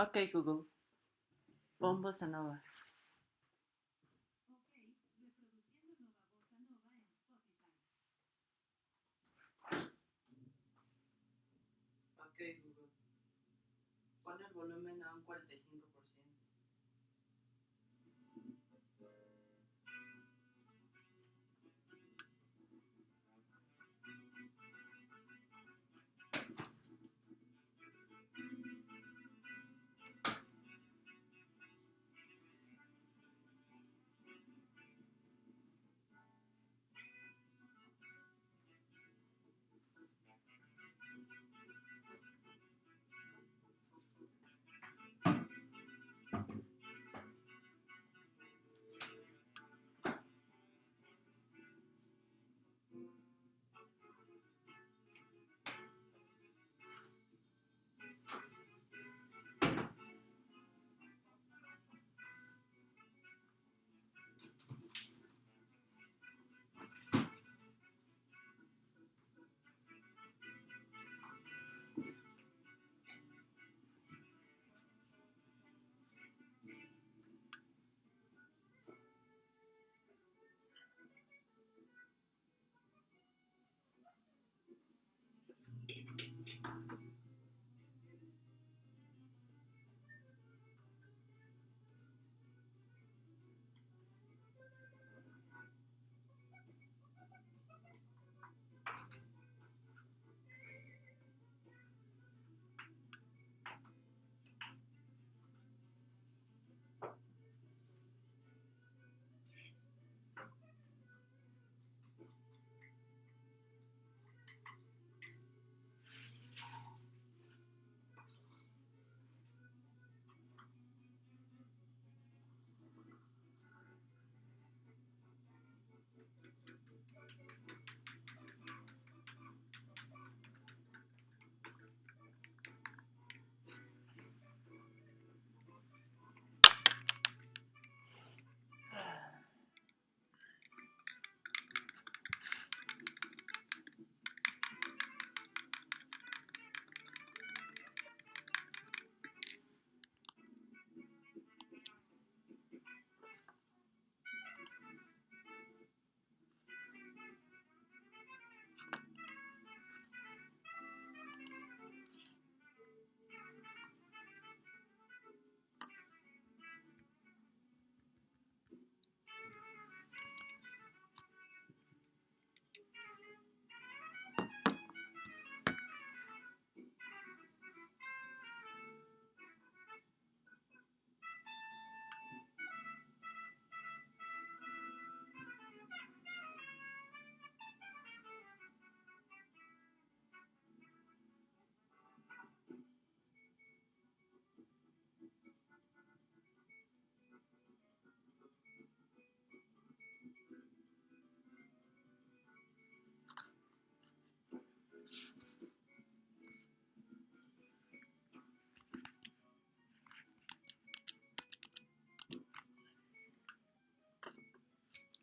Ok, Google, pon bossa nova. Ok, Google, pon el volumen a un 45%.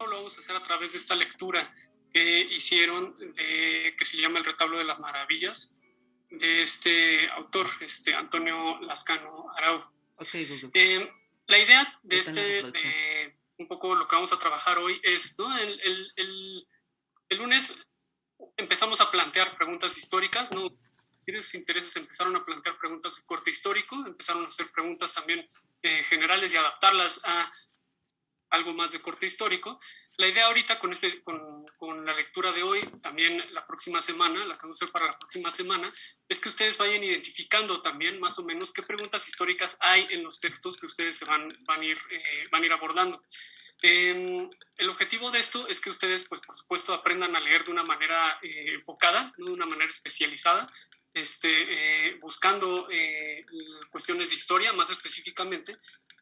Lo vamos a hacer a través de esta lectura que hicieron, que se llama El Retablo de las Maravillas, de este autor, Antonio Lascano Arau. Ok, Google. La idea de Detén la reproducción. de un poco lo que vamos a trabajar hoy es, ¿no? El lunes empezamos a plantear preguntas históricas, ¿no? Sus intereses empezaron a plantear preguntas de corte histórico, empezaron a hacer preguntas también generales y adaptarlas a algo más de corte histórico. La idea ahorita con la lectura de hoy, también la próxima semana, la que vamos a hacer para la próxima semana, es que ustedes vayan identificando también más o menos qué preguntas históricas hay en los textos que ustedes se van a ir abordando. El objetivo de esto es que ustedes, pues, por supuesto, aprendan a leer de una manera enfocada, no de una manera especializada, buscando cuestiones de historia más específicamente,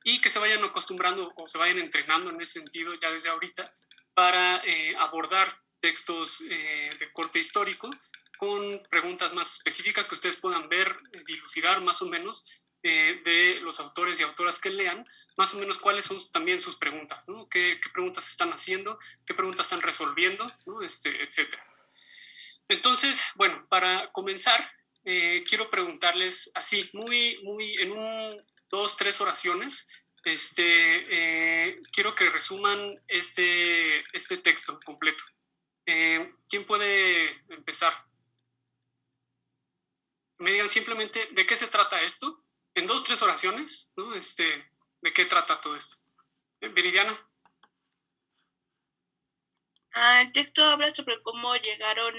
y que se vayan acostumbrando o se vayan entrenando en ese sentido ya desde ahorita para abordar textos de corte histórico con preguntas más específicas que ustedes puedan ver, dilucidar más o menos de los autores y autoras que lean, más o menos cuáles son también sus preguntas, ¿no? ¿Qué preguntas están haciendo? ¿Qué preguntas están resolviendo? ¿No? Etcétera. Entonces, bueno, para comenzar, quiero preguntarles así, en dos, tres oraciones, quiero que resuman este texto completo. ¿Quién puede empezar? Me digan simplemente de qué se trata esto, en dos, tres oraciones, ¿no? ¿De qué trata todo esto? Viridiana. El texto habla sobre cómo llegaron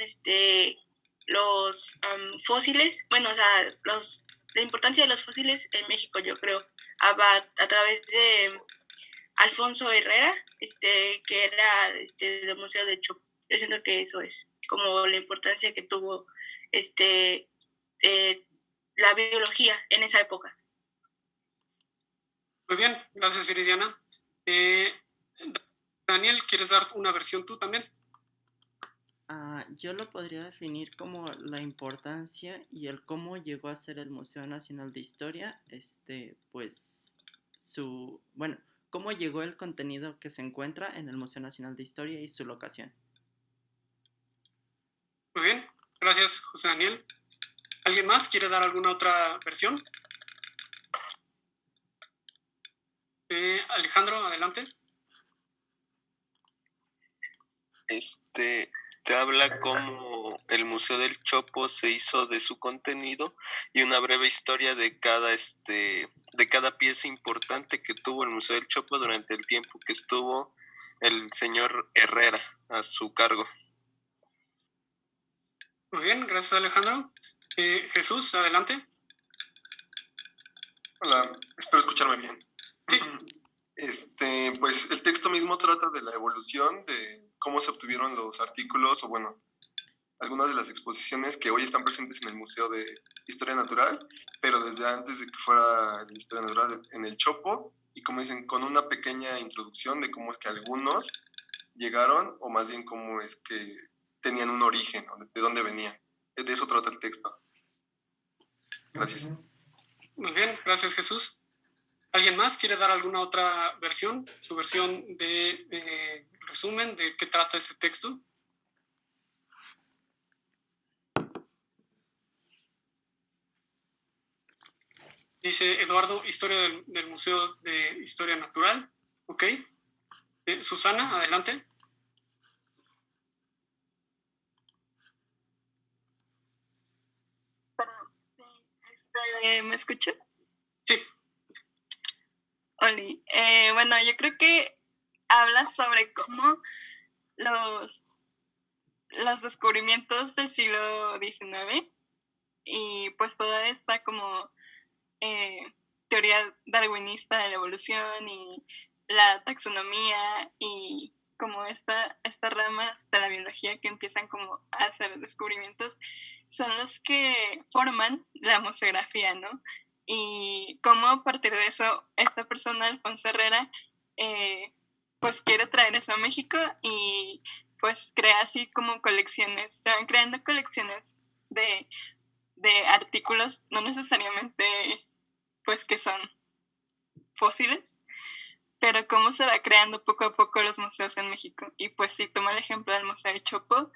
los fósiles, bueno, o sea, la importancia de los fósiles en México, yo creo, a través de Alfonso Herrera, que era del Museo de Chopo. Yo siento que eso es como la importancia que tuvo la biología en esa época. Muy bien, gracias Viridiana. Daniel, ¿quieres dar una versión tú también? Yo lo podría definir como la importancia y el cómo llegó a ser el Museo Nacional de Historia, pues cómo llegó el contenido que se encuentra en el Museo Nacional de Historia y su locación. Muy bien, gracias José Daniel. ¿Alguien más quiere dar alguna otra versión? Alejandro, adelante. Te habla cómo el Museo del Chopo se hizo de su contenido y una breve historia de cada pieza importante que tuvo el Museo del Chopo durante el tiempo que estuvo el señor Herrera a su cargo. Muy bien, gracias Alejandro. Jesús, adelante. Hola, espero escucharme bien. Sí. Pues el texto mismo trata de la evolución, de cómo se obtuvieron los artículos, o bueno, algunas de las exposiciones que hoy están presentes en el Museo de Historia Natural, pero desde antes de que fuera la Historia Natural en el Chopo, y como dicen, con una pequeña introducción de cómo es que algunos llegaron, o más bien cómo es que tenían un origen, de dónde venían. De eso trata el texto. Gracias. Muy bien, gracias Jesús. ¿Alguien más quiere dar alguna otra versión? Su versión de resumen de qué trata ese texto. Dice Eduardo, historia del Museo de Historia Natural. Ok. Susana, adelante. ¿Me escuchas? Sí. Oli, bueno, yo creo que habla sobre cómo los descubrimientos del siglo XIX y pues toda esta como teoría darwinista de la evolución y la taxonomía y como estas ramas de la biología que empiezan como a hacer descubrimientos son los que forman la museografía, ¿no? Y cómo a partir de eso esta persona, Alfonso Herrera, pues quiere traer eso a México y pues crea así como colecciones, se van creando colecciones de artículos, no necesariamente pues que son fósiles, pero cómo se va creando poco a poco los museos en México. Y pues sí, toma el ejemplo del Museo de Chopo,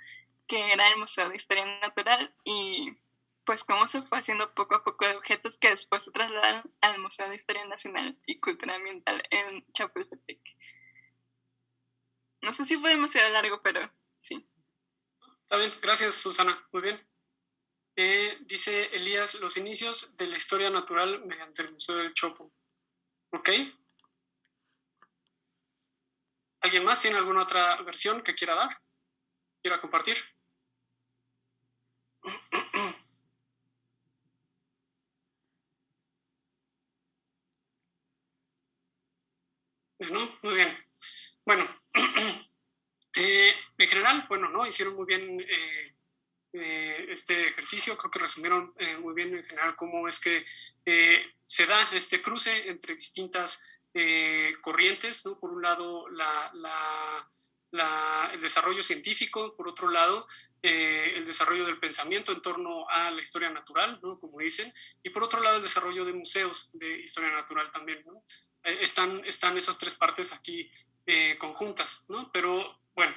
que era el Museo de Historia Natural, y pues cómo se fue haciendo poco a poco de objetos que después se trasladaron al Museo de Historia Nacional y Cultura Ambiental en Chapultepec. No sé si fue demasiado largo, pero sí. Está bien, gracias Susana, muy bien. Dice Elías, los inicios de la historia natural mediante el Museo del Chopo. ¿Ok? ¿Alguien más tiene alguna otra versión que quiera dar? ¿Quiera compartir? Bueno, muy bien. Bueno, en general, bueno, ¿no? Hicieron muy bien este ejercicio, creo que resumieron muy bien en general cómo es que se da este cruce entre distintas corrientes, ¿no? Por un lado, el desarrollo científico, por otro lado, el desarrollo del pensamiento en torno a la historia natural, ¿no? Como dicen, y por otro lado, el desarrollo de museos de historia natural también, ¿no? Están esas tres partes aquí conjuntas, ¿no? Pero bueno,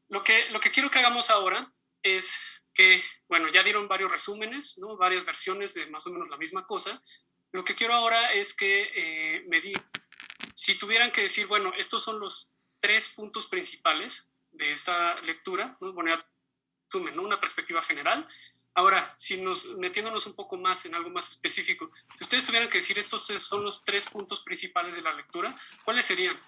lo que quiero que hagamos ahora es que, bueno, ya dieron varios resúmenes, ¿no? Varias versiones de más o menos la misma cosa. Lo que quiero ahora es que me digan, si tuvieran que decir, bueno, estos son los 3 puntos principales de esta lectura, ¿no? Bueno, ya resumen, ¿no? Una perspectiva general. Ahora, si metiéndonos un poco más en algo más específico, si ustedes tuvieran que decir estos son los 3 puntos principales de la lectura, ¿cuáles serían?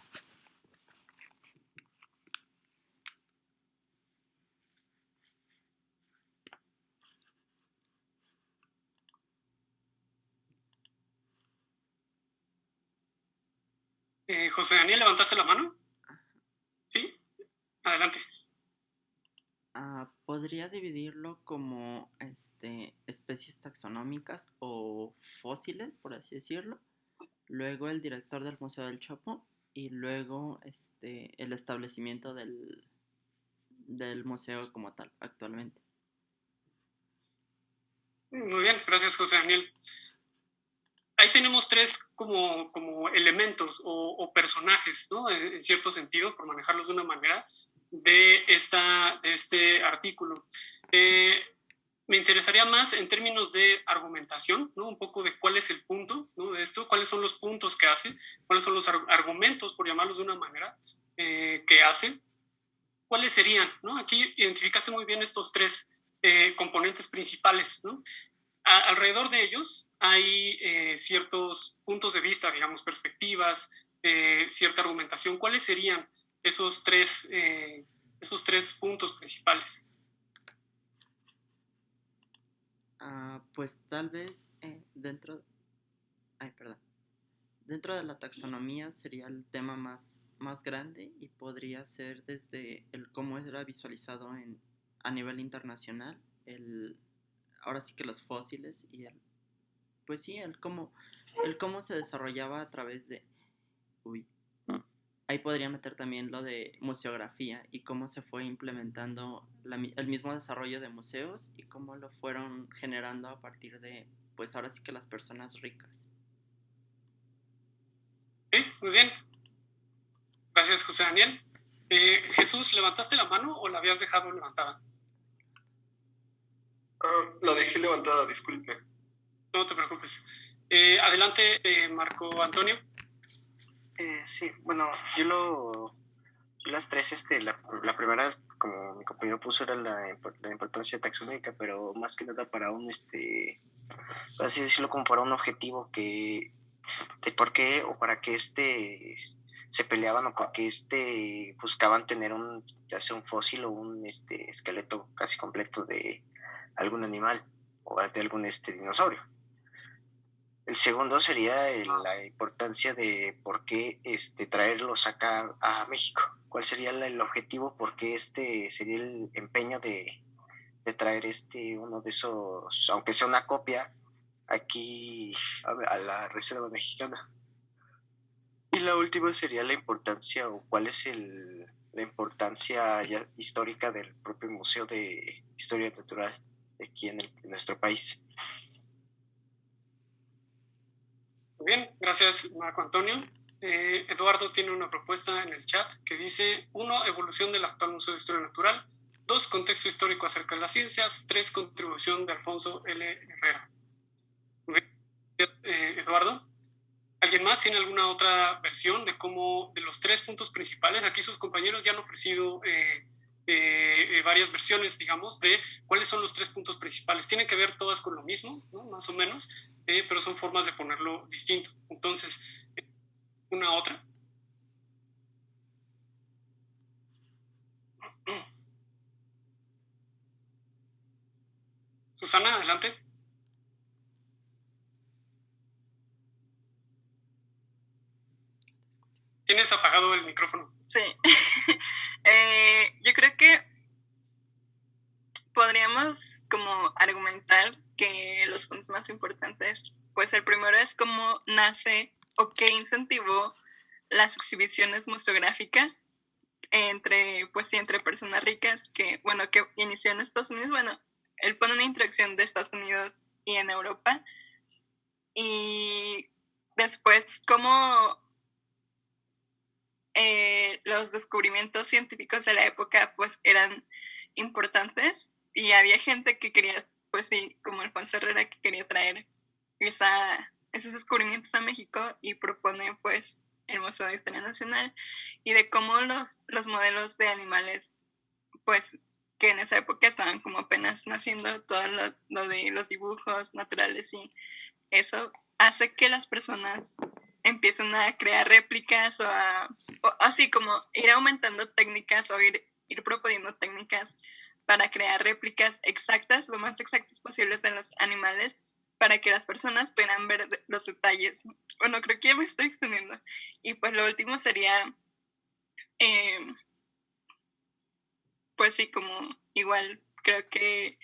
José Daniel, ¿levantaste la mano? ¿Sí? Adelante. Podría dividirlo como especies taxonómicas o fósiles, por así decirlo. Luego el director del Museo del Chopo y luego el establecimiento del museo como tal actualmente. Muy bien, gracias José Daniel. Ahí tenemos 3 como elementos o personajes, ¿no? En cierto sentido, por manejarlos de una manera, de este artículo. Me interesaría más en términos de argumentación, ¿no? Un poco de cuál es el punto, ¿no? De esto, cuáles son los puntos que hace, cuáles son los argumentos, por llamarlos de una manera, que hace. ¿Cuáles serían? ¿No? Aquí identificaste muy bien estos 3 componentes principales, ¿no? Alrededor de ellos hay ciertos puntos de vista, digamos, perspectivas, cierta argumentación. ¿Cuáles serían esos 3 puntos principales? Pues tal vez dentro de la taxonomía sería el tema más grande y podría ser desde el cómo era visualizado a nivel internacional, ahora sí que los fósiles y pues sí, el cómo se desarrollaba a través de, ahí podría meter también lo de museografía y cómo se fue implementando el mismo desarrollo de museos y cómo lo fueron generando a partir de, pues ahora sí que las personas ricas. Muy bien. Gracias, José Daniel. Jesús, ¿levantaste la mano o la habías dejado levantada? La dejé levantada, disculpe. No te preocupes. Adelante, Marco Antonio. Sí, bueno, las 3, la primera, como mi compañero puso, era la importancia taxonómica, pero más que nada para por así decirlo, como para un objetivo de por qué o para qué se peleaban o por qué buscaban tener ya sea un fósil o un esqueleto casi completo de algún animal o de algún dinosaurio. El segundo sería la importancia de por qué traerlos acá a México. ¿Cuál sería el objetivo? ¿Por qué sería el empeño de traer uno de esos, aunque sea una copia, aquí a la Reserva Mexicana? Y la última sería la importancia o cuál es la importancia histórica del propio Museo de Historia Natural de aquí en nuestro país. Muy bien, gracias Marco Antonio. Eduardo tiene una propuesta en el chat que dice: 1. Evolución del actual Museo de Historia Natural. 2. Contexto histórico acerca de las ciencias. 3. Contribución de Alfonso L. Herrera. Muy bien, gracias, Eduardo. ¿Alguien más tiene alguna otra versión de los 3 puntos principales? Aquí sus compañeros ya han ofrecido varias versiones, digamos, de cuáles son los 3 puntos principales. Tienen que ver todas con lo mismo, ¿no? Más o menos, pero son formas de ponerlo distinto. Entonces, una otra. Susana, adelante. Tienes apagado el micrófono. Sí. Yo creo que podríamos como argumentar que los puntos más importantes, pues el primero es cómo nace o qué incentivó las exhibiciones museográficas entre personas ricas que inició en Estados Unidos. Bueno, él pone una introducción de Estados Unidos y en Europa. Y después cómo los descubrimientos científicos de la época pues eran importantes y había gente que quería, pues sí, como Alfonso Herrera, que quería traer esos descubrimientos a México y propone pues el Museo de Historia Nacional y de cómo los modelos de animales, pues que en esa época estaban como apenas naciendo, todo lo de los dibujos naturales y eso hace que las personas empiecen a crear réplicas o así como ir aumentando técnicas o ir proponiendo técnicas para crear réplicas exactas, lo más exactas posibles de los animales, para que las personas puedan ver los detalles. Bueno, creo que ya me estoy extendiendo. Y pues lo último sería, pues sí, como igual creo que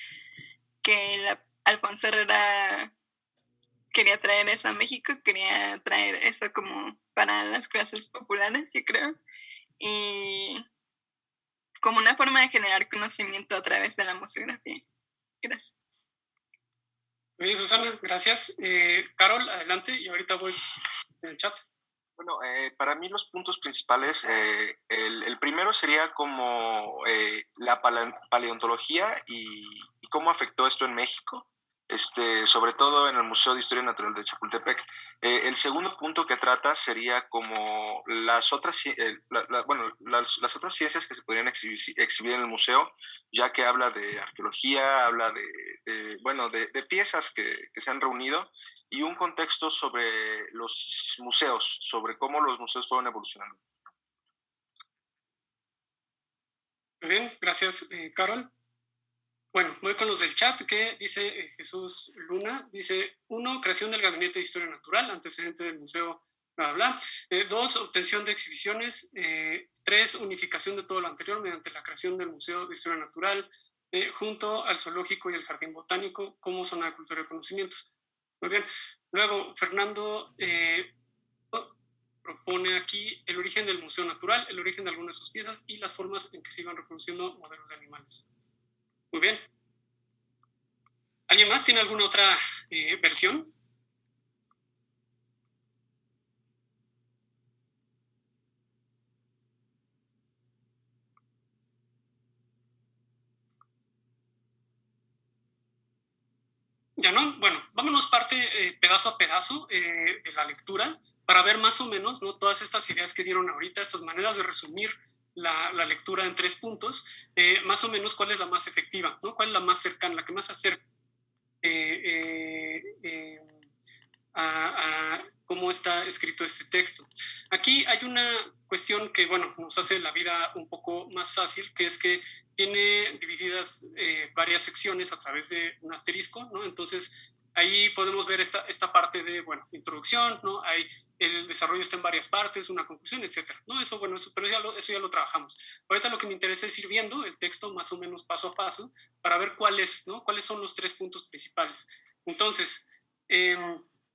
Alfonso Herrera quería traer eso a México, quería traer eso como para las clases populares, yo creo, y como una forma de generar conocimiento a través de la museografía. Gracias. Muy bien, Susana, gracias. Carol, adelante, y ahorita voy en el chat. Bueno, para mí los puntos principales, el primero sería como la paleontología y cómo afectó esto en México, sobre todo en el Museo de Historia Natural de Chapultepec. El segundo punto que trata sería como las otras, las otras ciencias que se podrían exhibir en el museo, ya que habla de arqueología, habla de piezas que se han reunido, y un contexto sobre los museos, sobre cómo los museos fueron evolucionando. Muy bien, gracias, Carol. Bueno, voy con los del chat, que dice Jesús Luna, dice, 1, creación del Gabinete de Historia Natural, antecedente del museo, bla, bla, bla. 2, obtención de exhibiciones. 3, unificación de todo lo anterior mediante la creación del Museo de Historia Natural, junto al Zoológico y el Jardín Botánico, como zona de cultura y conocimientos. Muy bien. Luego, Fernando propone aquí el origen del Museo Natural, el origen de algunas de sus piezas y las formas en que se iban reproduciendo modelos de animales. Muy bien. ¿Alguien más tiene alguna otra versión? Ya no, bueno, vámonos pedazo a pedazo de la lectura para ver más o menos, ¿no?, todas estas ideas que dieron ahorita, estas maneras de resumir la lectura en 3 puntos, más o menos cuál es la más efectiva, ¿no? Cuál es la más cercana, la que más se acerca a cómo está escrito este texto. Aquí hay una cuestión que, bueno, nos hace la vida un poco más fácil, que es que tiene divididas varias secciones a través de un asterisco, ¿no? Entonces, ahí podemos ver esta parte de, bueno, introducción, ¿no? Hay, el desarrollo está en varias partes, una conclusión, etcétera, ¿no? Eso, bueno, eso ya lo trabajamos. Ahorita lo que me interesa es ir viendo el texto más o menos paso a paso para ver cuáles son los 3 puntos principales. Entonces,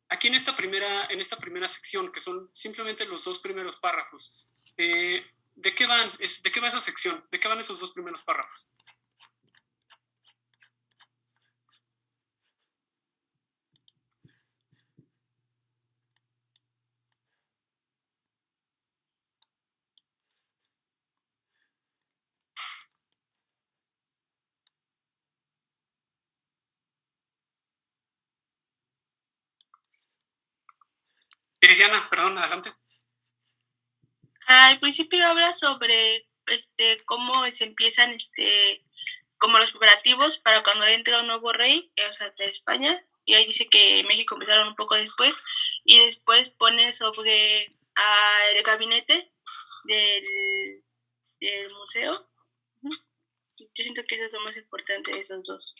aquí en esta primera sección, que son simplemente los 2 primeros párrafos, ¿de qué van? ¿De qué va esa sección? ¿De qué van esos 2 primeros párrafos? Viridiana, perdón, adelante. Al principio habla sobre cómo se empiezan como los preparativos para cuando entra un nuevo rey, o sea, de España, y ahí dice que México empezaron un poco después, y después pone sobre el gabinete del museo. Yo siento que eso es lo más importante de esos 2.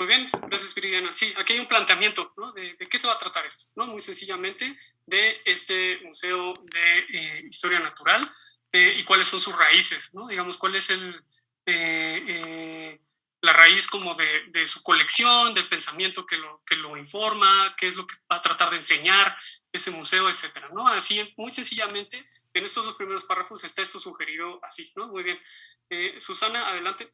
Muy bien, gracias, Viridiana. Sí, aquí hay un planteamiento, ¿no?, de qué se va a tratar esto, ¿no? Muy sencillamente de este Museo de Historia Natural y cuáles son sus raíces, ¿no? Digamos, cuál es la raíz como de su colección, del pensamiento que lo informa, qué es lo que va a tratar de enseñar ese museo, etcétera, ¿no? Así, muy sencillamente, en estos 2 primeros párrafos está esto sugerido así, ¿no? Muy bien. Susana, adelante.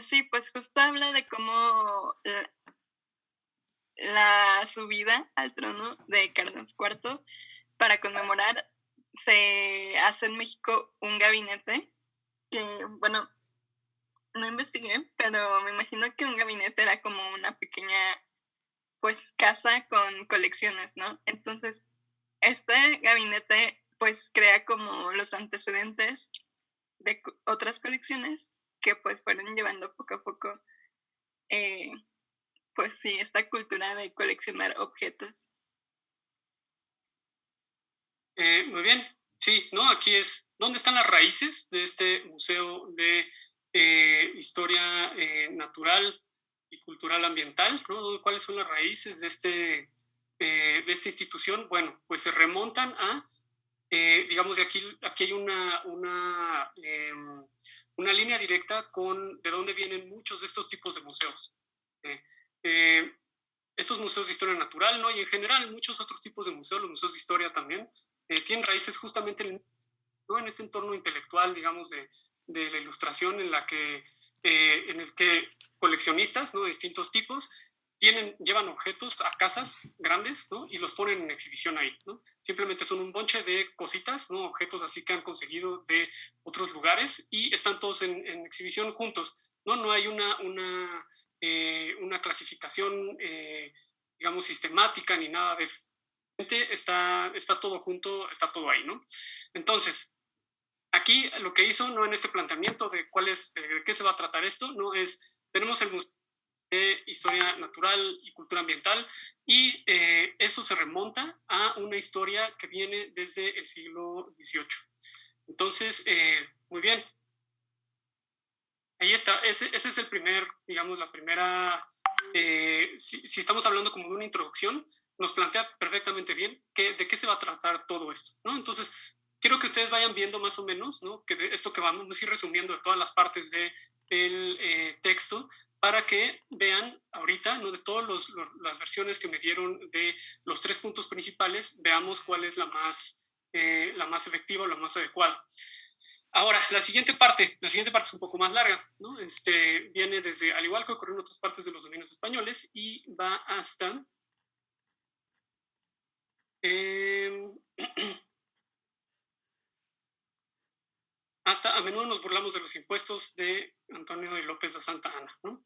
Sí, pues justo habla de cómo la subida al trono de Carlos IV. Para conmemorar, se hace en México un gabinete que, bueno, no investigué, pero me imagino que un gabinete era como una pequeña, pues, casa con colecciones, ¿no? Entonces, este gabinete, pues, crea como los antecedentes de otras colecciones que, pues, fueron llevando poco a poco, pues sí, esta cultura de coleccionar objetos. Muy bien, sí, ¿no? Aquí es, ¿dónde están las raíces de este museo de historia natural y cultural ambiental? ¿No? ¿Cuáles son las raíces de esta institución? Bueno, pues se remontan a, digamos, aquí hay una línea directa de dónde vienen muchos de estos tipos de museos. Estos museos de historia natural, ¿no? Y en general muchos otros tipos de museos, los museos de historia también, tienen raíces justamente ¿no? En este entorno intelectual, digamos, de la ilustración en el que coleccionistas, ¿no? De distintos tipos llevan objetos a casas grandes, ¿no? Y los ponen en exhibición ahí, ¿no? Simplemente son un bonche de cositas, ¿no? Objetos así que han conseguido de otros lugares y están todos en exhibición juntos, ¿no? No hay una clasificación, digamos, sistemática ni nada de eso. Está todo junto, está todo ahí, ¿no? Entonces, aquí lo que hizo, ¿no? En este planteamiento de de qué se va a tratar esto, ¿no? Tenemos el Museo de Historia Natural y Cultura Ambiental y eso se remonta a una historia que viene desde el siglo XVIII. Entonces, muy bien. Ahí está, ese es el primer, digamos, la primera, si estamos hablando como de una introducción, nos plantea perfectamente bien de qué se va a tratar todo esto, ¿no? Entonces, quiero que ustedes vayan viendo más o menos, ¿no? Que esto que vamos a ir resumiendo de todas las partes del texto, para que vean ahorita, ¿no? De todas las versiones que me dieron de los 3 puntos principales, veamos cuál es la más efectiva o la más adecuada. Ahora, la siguiente parte es un poco más larga, ¿no? Viene desde, al igual que ocurrió en otras partes de los dominios españoles, y va hasta hasta a menudo nos burlamos de los impuestos de Antonio de López de Santa Anna, ¿no?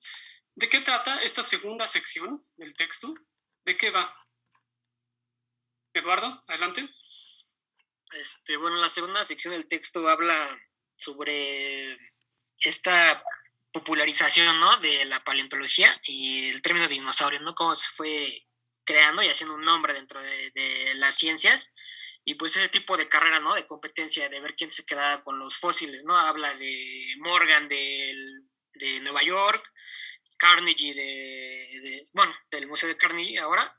¿De qué trata esta segunda sección del texto? ¿De qué va? Eduardo, adelante. Bueno, la segunda sección del texto habla sobre esta popularización, ¿no? De la paleontología y el término dinosaurio, ¿no? Cómo se fue creando y haciendo un nombre dentro de las ciencias. Y pues ese tipo de carrera, ¿no? De competencia, de ver quién se queda con los fósiles, ¿no? Habla de Morgan de Nueva York, Carnegie del Museo de Carnegie ahora,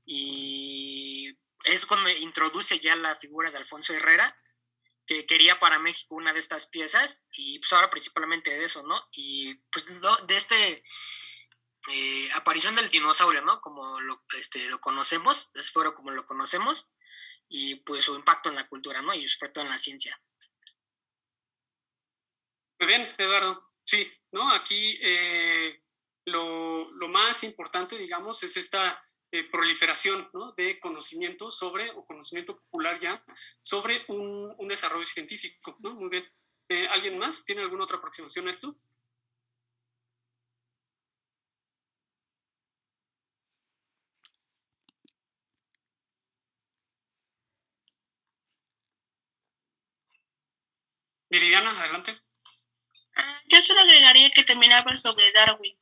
y es cuando introduce ya la figura de Alfonso Herrera, que quería para México una de estas piezas, y pues ahora principalmente de eso, ¿no? Y pues de aparición del dinosaurio, ¿no? Como lo conocemos, espero como lo conocemos, y pues su impacto en la cultura, ¿no? Y sobre todo en la ciencia. Muy bien, Eduardo. Sí, ¿no? Aquí lo más importante, digamos, es esta proliferación, ¿no? De conocimiento o conocimiento popular ya, sobre un desarrollo científico, ¿no? Muy bien. ¿Alguien más tiene alguna otra aproximación a esto? Viridiana, adelante. Yo solo agregaría que también habla sobre Darwin.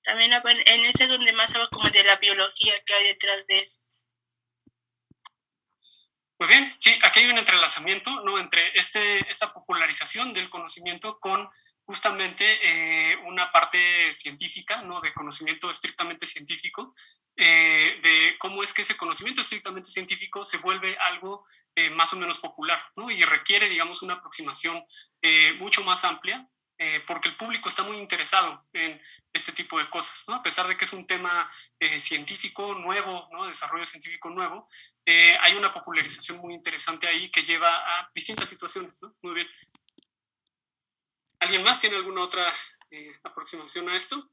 También en ese donde más habla como de la biología que hay detrás de eso. Muy bien, sí, aquí hay un entrelazamiento, ¿no? Entre esta popularización del conocimiento con justamente una parte científica, ¿no? De conocimiento estrictamente científico, de cómo es que ese conocimiento estrictamente científico se vuelve algo más o menos popular, ¿no? Y requiere, digamos, una aproximación mucho más amplia, porque el público está muy interesado en este tipo de cosas, ¿no? A pesar de que es un tema científico nuevo, ¿no? Desarrollo científico nuevo, hay una popularización muy interesante ahí que lleva a distintas situaciones, ¿no? Muy bien. ¿Alguien más tiene alguna otra aproximación a esto?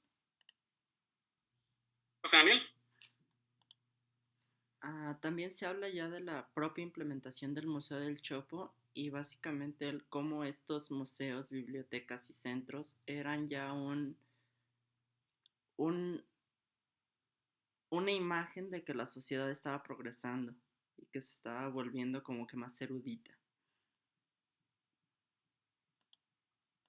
José Daniel. También se habla ya de la propia implementación del Museo del Chopo y básicamente el cómo estos museos, bibliotecas y centros eran ya un, una imagen de que la sociedad estaba progresando y que se estaba volviendo como que más erudita.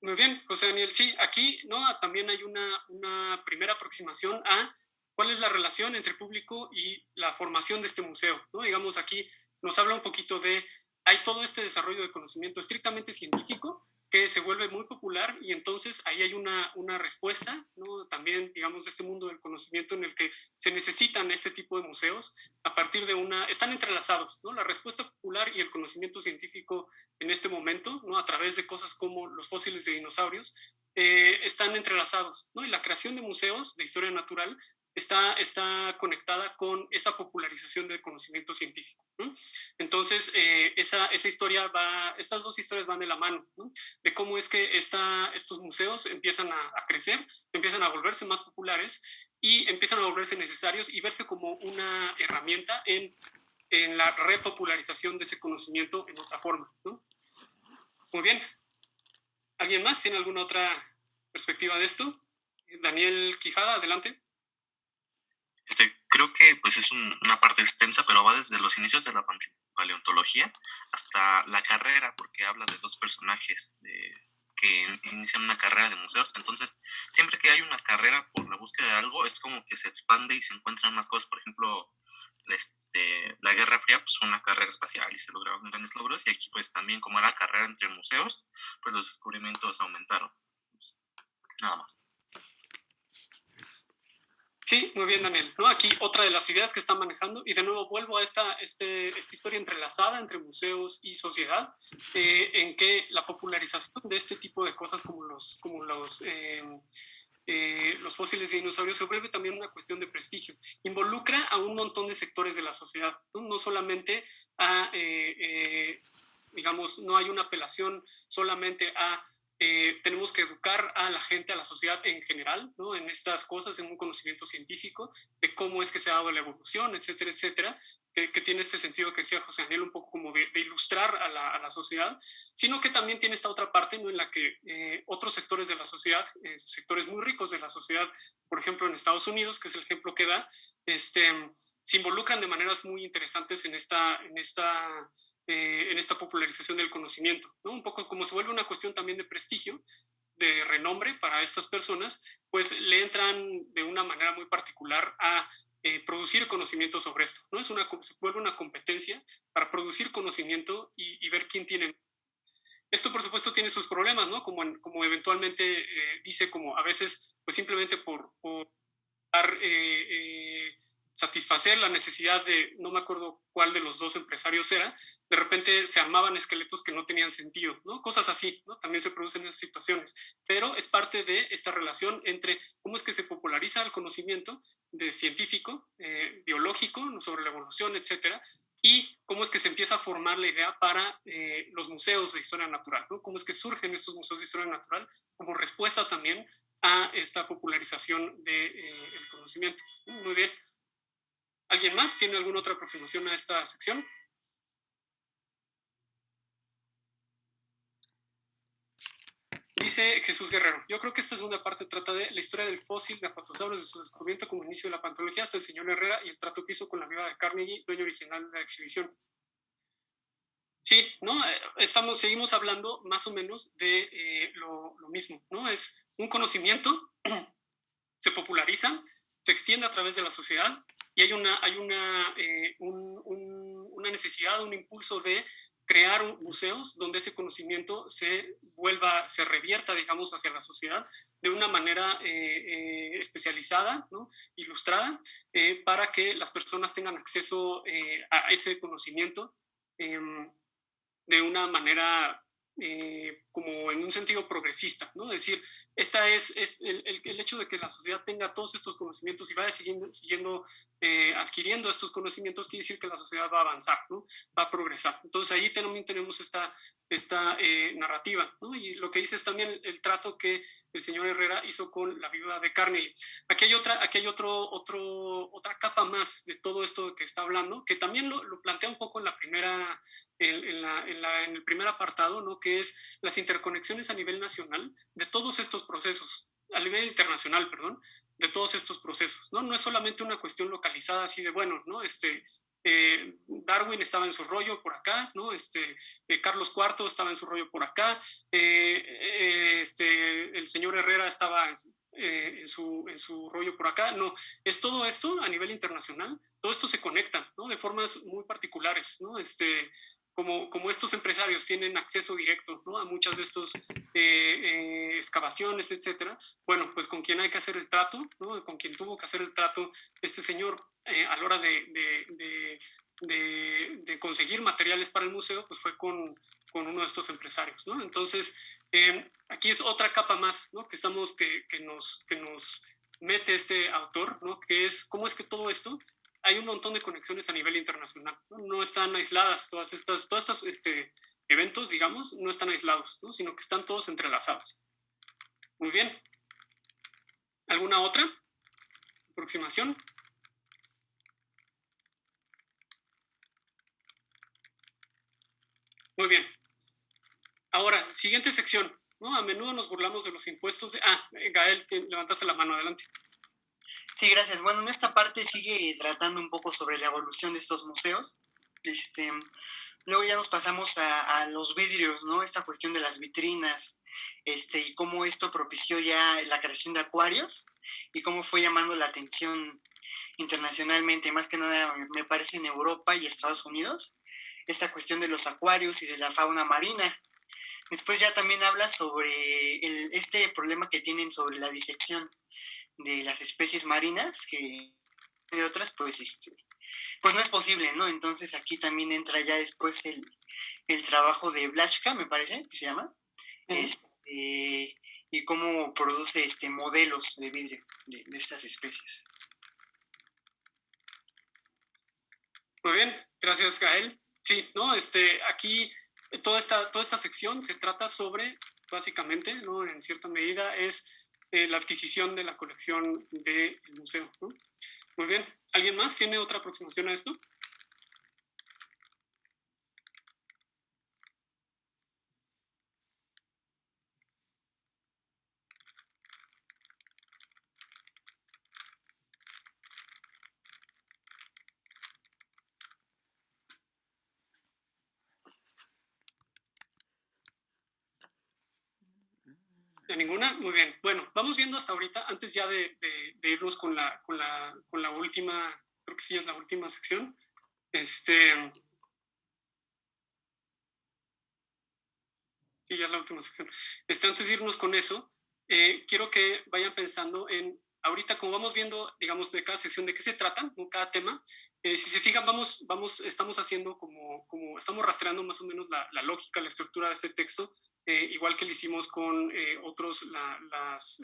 Muy bien, José Daniel. Sí, aquí ¿no? También hay una primera aproximación a cuál es la relación entre público y la formación de este museo, ¿no? Digamos, aquí nos habla un poquito de, hay todo este desarrollo de conocimiento estrictamente científico que se vuelve muy popular y entonces ahí hay una respuesta, ¿no? También, digamos, de este mundo del conocimiento en el que se necesitan este tipo de museos a partir de están entrelazados, ¿no? La respuesta popular y el conocimiento científico en este momento, ¿no? A través de cosas como los fósiles de dinosaurios, están entrelazados, ¿no? Y la creación de museos de historia natural está conectada con esa popularización del conocimiento científico, ¿no? Entonces, estas dos historias van de la mano, ¿no? De cómo es que estos museos empiezan a crecer, empiezan a volverse más populares y empiezan a volverse necesarios y verse como una herramienta en la repopularización de ese conocimiento en otra forma, ¿no? Muy bien. ¿Alguien más tiene alguna otra perspectiva de esto? Daniel Quijada, adelante. Creo que pues es una parte extensa, pero va desde los inicios de la paleontología hasta la carrera, porque habla de dos personajes que inician una carrera de museos. Entonces, siempre que hay una carrera por la búsqueda de algo, es como que se expande y se encuentran más cosas. Por ejemplo, la Guerra Fría pues, fue una carrera espacial y se lograron grandes logros, y aquí pues también como era carrera entre museos, pues los descubrimientos aumentaron. Entonces, nada más. Sí, muy bien, Daniel. ¿No? Aquí otra de las ideas que están manejando, y de nuevo vuelvo a esta historia entrelazada entre museos y sociedad, en que la popularización de este tipo de cosas como los fósiles de dinosaurios se vuelve también una cuestión de prestigio. Involucra a un montón de sectores de la sociedad, no solamente digamos, no hay una apelación solamente a tenemos que educar a la gente, a la sociedad en general, ¿no? En estas cosas, en un conocimiento científico de cómo es que se ha dado la evolución, etcétera, etcétera, que tiene este sentido que decía José Daniel, un poco como de ilustrar a la sociedad, sino que también tiene esta otra parte, ¿no? En la que otros sectores de la sociedad, sectores muy ricos de la sociedad, por ejemplo en Estados Unidos, que es el ejemplo que da, se involucran de maneras muy interesantes en esta popularización del conocimiento, ¿no? Un poco como se vuelve una cuestión también de prestigio, de renombre para estas personas, pues le entran de una manera muy particular a producir conocimiento sobre esto, ¿no? Se vuelve una competencia para producir conocimiento y ver quién tiene. Esto, por supuesto, tiene sus problemas, ¿no? Como eventualmente dice, como a veces, pues simplemente por dar satisfacer la necesidad de, no me acuerdo cuál de los dos empresarios era, de repente se armaban esqueletos que no tenían sentido, ¿no? Cosas así, ¿no? También se producen esas situaciones, pero es parte de esta relación entre cómo es que se populariza el conocimiento de científico, biológico, ¿no? Sobre la evolución, etcétera, y cómo es que se empieza a formar la idea para los museos de historia natural, ¿no? Cómo es que surgen estos museos de historia natural como respuesta también a esta popularización del conocimiento. Muy bien. ¿Alguien más tiene alguna otra aproximación a esta sección? Dice Jesús Guerrero, yo creo que esta segunda parte trata de la historia del fósil de Apatosaurus, de su descubrimiento como inicio de la paleontología hasta el señor Herrera y el trato que hizo con la viuda de Carnegie, dueño original de la exhibición. Sí, ¿no? Seguimos hablando más o menos de lo mismo, ¿no? Es un conocimiento, se populariza, se extiende a través de la sociedad y hay una necesidad, un impulso de crear museos donde ese conocimiento se revierta, digamos, hacia la sociedad de una manera especializada, ¿no? Ilustrada, para que las personas tengan acceso a ese conocimiento de una manera como en un sentido progresista, ¿no? Es decir, el hecho de que la sociedad tenga todos estos conocimientos y vaya siguiendo adquiriendo estos conocimientos, quiere decir que la sociedad va a avanzar, ¿no? Va a progresar. Entonces ahí también tenemos esta narrativa, ¿no? Y lo que dice es también el trato que el señor Herrera hizo con la viuda de Carnegie. Aquí hay otra capa más de todo esto que está hablando, que también lo plantea un poco en la primera, en el primer apartado, ¿no? Que es las interconexiones a nivel nacional de todos estos procesos, a nivel internacional, perdón, de todos estos procesos, ¿no? No es solamente una cuestión localizada así de, bueno, ¿no? Darwin estaba en su rollo por acá, ¿no? Carlos IV estaba en su rollo por acá, el señor Herrera estaba en su rollo por acá. No, es todo esto a nivel internacional, todo esto se conecta, ¿no? De formas muy particulares, ¿no? Como estos empresarios tienen acceso directo, ¿no? A muchas de estas excavaciones, etcétera. Bueno, pues con quien hay que hacer el trato, ¿no? Con quien tuvo que hacer el trato este señor a la hora de conseguir materiales para el museo, pues fue con uno de estos empresarios, ¿no? Entonces, aquí es otra capa más, ¿no? Que nos mete este autor, ¿no? Que es cómo es que todo esto, hay un montón de conexiones a nivel internacional, ¿no? No están aisladas todas estas eventos, digamos, no están aislados, ¿no? Sino que están todos entrelazados. Muy bien. ¿Alguna otra aproximación? Muy bien. Ahora, siguiente sección, ¿no? A menudo nos burlamos de los impuestos. Gael, levantaste la mano, adelante. Sí, gracias. Bueno, en esta parte sigue tratando un poco sobre la evolución de estos museos. Luego ya nos pasamos a los vidrios, ¿no? Esta cuestión de las vitrinas, y cómo esto propició ya la creación de acuarios y cómo fue llamando la atención internacionalmente, más que nada me parece en Europa y Estados Unidos, esta cuestión de los acuarios y de la fauna marina. Después ya también habla sobre este problema que tienen sobre la disección de las especies marinas, que de otras, pues no es posible, ¿no? Entonces aquí también entra ya después el trabajo de Blachka, me parece, que se llama, y cómo produce modelos de vidrio de estas especies. Muy bien, gracias, Gael. Sí, ¿no? Aquí toda esta sección se trata sobre, básicamente, ¿no? En cierta medida, es la adquisición de la colección del museo, ¿no? Muy bien. ¿Alguien más tiene otra aproximación a esto? ¿De ninguna? Muy bien. Bueno, vamos viendo hasta ahorita, antes ya de irnos con la última, creo que sí es la última sección. Sí, ya es la última sección. Antes de irnos con eso, quiero que vayan pensando en, ahorita como vamos viendo, digamos, de cada sección, de qué se trata, ¿no? Cada tema. Si se fijan, estamos haciendo estamos rastreando más o menos la lógica, la estructura de este texto, igual que lo hicimos con otros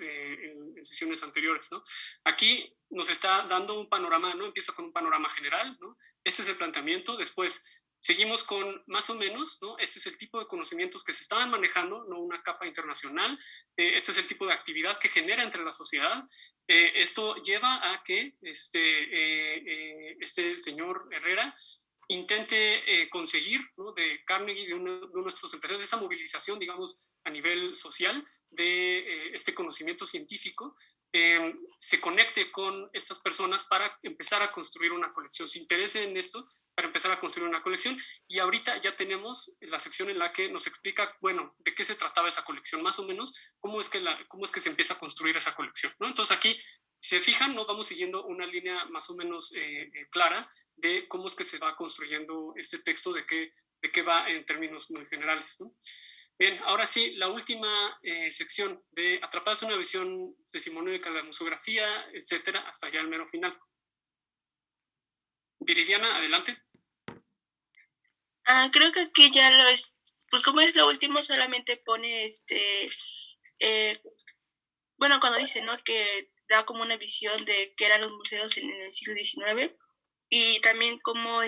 en sesiones anteriores, ¿no? Aquí nos está dando un panorama, ¿no? Empieza con un panorama general, ¿no? Este es el planteamiento. Después seguimos con más o menos, ¿no? Este es el tipo de conocimientos que se estaban manejando, no una capa internacional. Este es el tipo de actividad que genera entre la sociedad. Esto lleva a que este señor Herrera intente conseguir, ¿no? De Carnegie, de uno de nuestros empresarios, esa movilización, digamos, a nivel social de este conocimiento científico, se conecte con estas personas para empezar a construir una colección, se interese en esto para empezar a construir una colección. Y ahorita ya tenemos la sección en la que nos explica, bueno, de qué se trataba esa colección, más o menos, cómo es que se empieza a construir esa colección, ¿no? Entonces aquí, si se fijan, ¿no? Vamos siguiendo una línea más o menos clara de cómo es que se va construyendo este texto, de qué va en términos muy generales, ¿no? Bien, ahora sí, la última sección de Atrapadas en una visión decimonónica de la museografía, etcétera, hasta ya el mero final. Viridiana, adelante. Creo que aquí ya pues como es lo último, solamente pone bueno, cuando dice, ¿no? Que da como una visión de qué eran los museos en el siglo XIX, y también cómo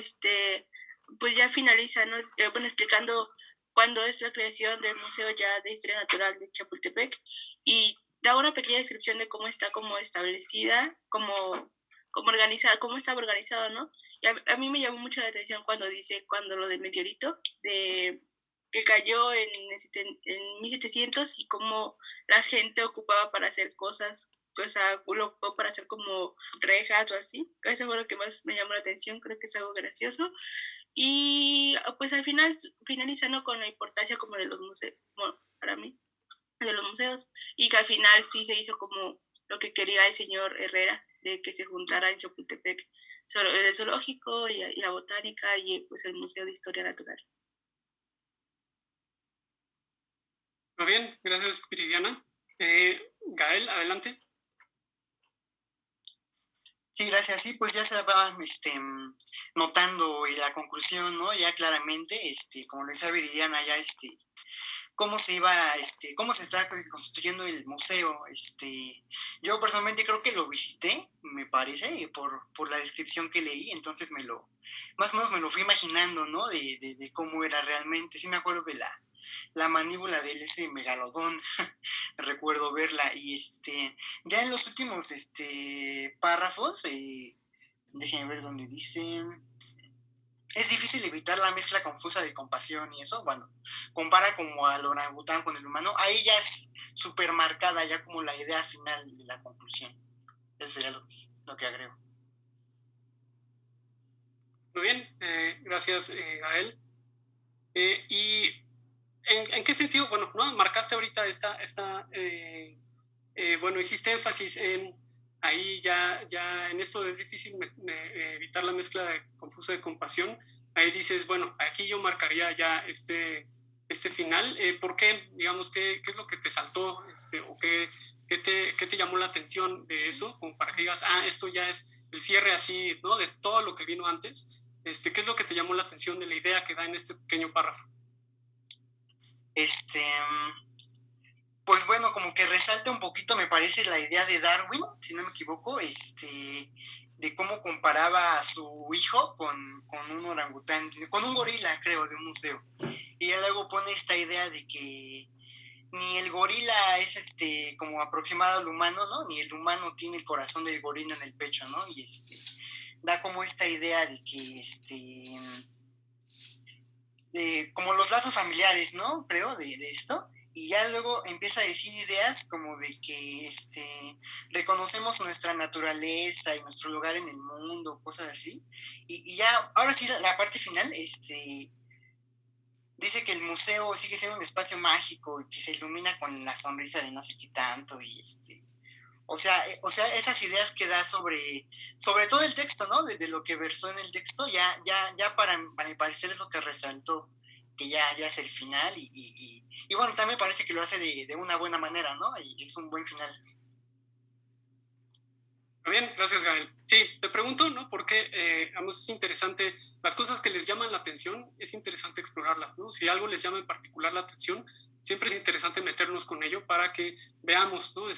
pues ya finaliza, ¿no? Bueno, explicando cuándo es la creación del Museo ya de Historia Natural de Chapultepec, y da una pequeña descripción de cómo está como establecida, cómo organizada, cómo estaba organizado, ¿no? Y a mí me llamó mucho la atención cuando dice, cuando lo del meteorito, que cayó en 1700, y cómo la gente ocupaba para hacer cosas, o sea, lo ocupó para hacer como rejas o así. Eso fue lo que más me llamó la atención, creo que es algo gracioso. Y pues al final finalizando con la importancia como de los museos, bueno, para mí, de los museos, y que al final sí se hizo como lo que quería el señor Herrera, de que se juntara en Chapultepec sobre el zoológico y la botánica y pues el Museo de Historia Natural. Muy bien, gracias, Viridiana. Gael, adelante. Sí, gracias. Sí, pues ya se va notando la conclusión, ¿no? Ya claramente, como lo decía Viridiana, ya cómo se iba, cómo se está construyendo el museo. Yo personalmente creo que lo visité, me parece, por la descripción que leí, entonces más o menos me lo fui imaginando, ¿no? De cómo era realmente. Sí me acuerdo de la mandíbula de ese megalodón, recuerdo verla, y ya en los últimos párrafos, déjenme ver donde dice, es difícil evitar la mezcla confusa de compasión y eso, bueno, compara como al orangután con el humano, ahí ya es súper marcada ya como la idea final de la conclusión. Eso sería lo que agrego. Muy bien, gracias, Gael. ¿Y en qué sentido? Bueno, ¿no? Marcaste ahorita bueno, hiciste énfasis en ahí ya en esto es difícil evitar la mezcla confusa de compasión. Ahí dices, bueno, aquí yo marcaría ya este final. ¿Por qué? Digamos, ¿qué es lo que te saltó? ¿O qué te llamó la atención de eso? Como para que digas, esto ya es el cierre así, ¿no? De todo lo que vino antes. ¿Qué es lo que te llamó la atención de la idea que da en este pequeño párrafo? Pues bueno, como que resalta un poquito, me parece, la idea de Darwin, si no me equivoco, de cómo comparaba a su hijo con un orangután, con un gorila, creo, de un museo. Y ya luego pone esta idea de que ni el gorila es como aproximado al humano, ¿no? Ni el humano tiene el corazón del gorila en el pecho, ¿no? Y da como esta idea de que como los lazos familiares, ¿no? Creo, de esto. Y ya luego empieza a decir ideas como de que reconocemos nuestra naturaleza y nuestro lugar en el mundo, cosas así. Y ya, ahora sí, la parte final, dice que el museo sigue siendo un espacio mágico y que se ilumina con la sonrisa de no sé qué tanto. Y o sea, esas ideas que da sobre todo el texto, ¿no? De lo que versó en el texto, ya para mi parecer es lo que resaltó, que ya es el final, y bueno, también me parece que lo hace de una buena manera, ¿no? Y es un buen final. Muy bien, gracias, Gael. Sí, te pregunto, ¿no? Porque además es interesante, las cosas que les llaman la atención, es interesante explorarlas, ¿no? Si algo les llama en particular la atención, siempre es interesante meternos con ello para que veamos, ¿no?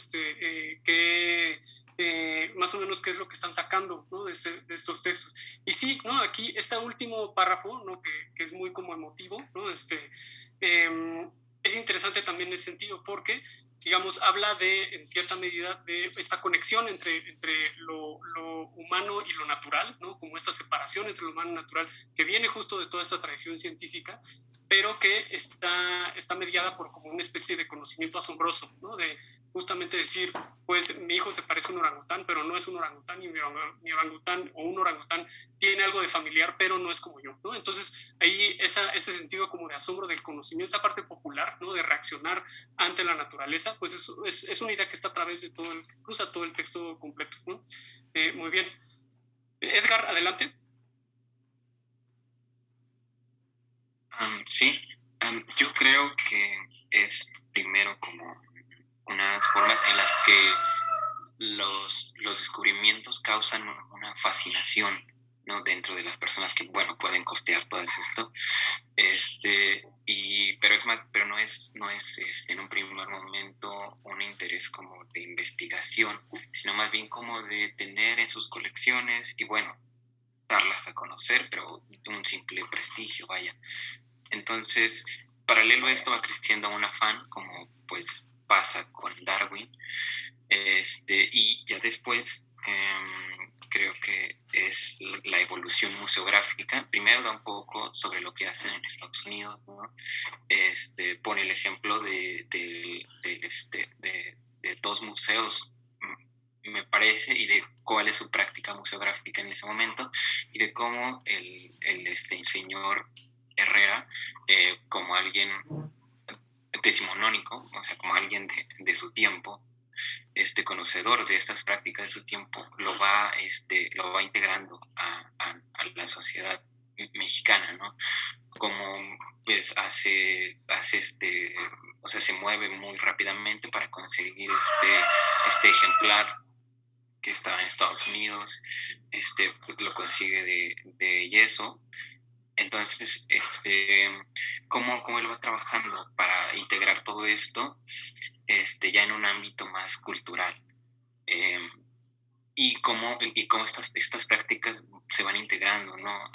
Más o menos qué es lo que están sacando, ¿no? De estos textos. Y sí, ¿no? Aquí este último párrafo, ¿no? Que es muy como emotivo, ¿no? Es interesante también en ese sentido porque, digamos, habla en cierta medida, de esta conexión entre lo humano y lo natural, ¿no? Como esta separación entre lo humano y lo natural, que viene justo de toda esta tradición científica, pero que está mediada por como una especie de conocimiento asombroso, ¿no? De justamente decir, pues mi hijo se parece a un orangután, pero no es un orangután, y mi orangután o un orangután tiene algo de familiar, pero no es como yo, ¿no? Entonces, ahí ese sentido como de asombro del conocimiento, esa parte popular, ¿no? De reaccionar ante la naturaleza, pues es una idea que está a través de que cruza todo el texto completo, ¿no? Muy bien. Edgar, adelante. Sí, yo creo que es primero como unas formas en las que los descubrimientos causan una fascinación, ¿no? Dentro de las personas que, bueno, pueden costear todo esto. Y pero no es en un primer momento un interés como de investigación, sino más bien como de tener en sus colecciones y bueno, darlas a conocer, pero un simple prestigio, vaya. Entonces, paralelo a esto va creciendo un afán, como pues pasa con Darwin, y ya después creo que es la evolución museográfica. Primero da un poco sobre lo que hacen en Estados Unidos, ¿no? Pone el ejemplo de dos museos, me parece, y de cuál es su práctica museográfica en ese momento, y de cómo el señor Herrera, como alguien decimonónico, o sea, como alguien de su tiempo, conocedor de estas prácticas de su tiempo, lo va integrando a la sociedad mexicana, ¿no? Como pues o sea, se mueve muy rápidamente para conseguir este ejemplar que estaba en Estados Unidos, lo consigue de yeso. Entonces, cómo él va trabajando para integrar todo esto ya en un ámbito más cultural, y cómo estas prácticas se van integrando, ¿no?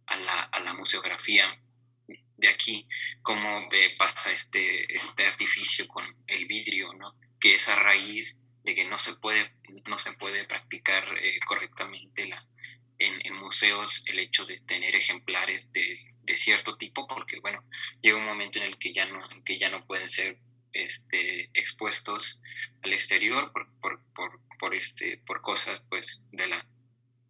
a la museografía de aquí, cómo pasa este artificio con el vidrio, ¿no? Que es a raíz de que no se puede practicar correctamente en museos el hecho de tener ejemplares de cierto tipo, porque bueno, llega un momento en el que ya no pueden ser expuestos al exterior por cosas pues de la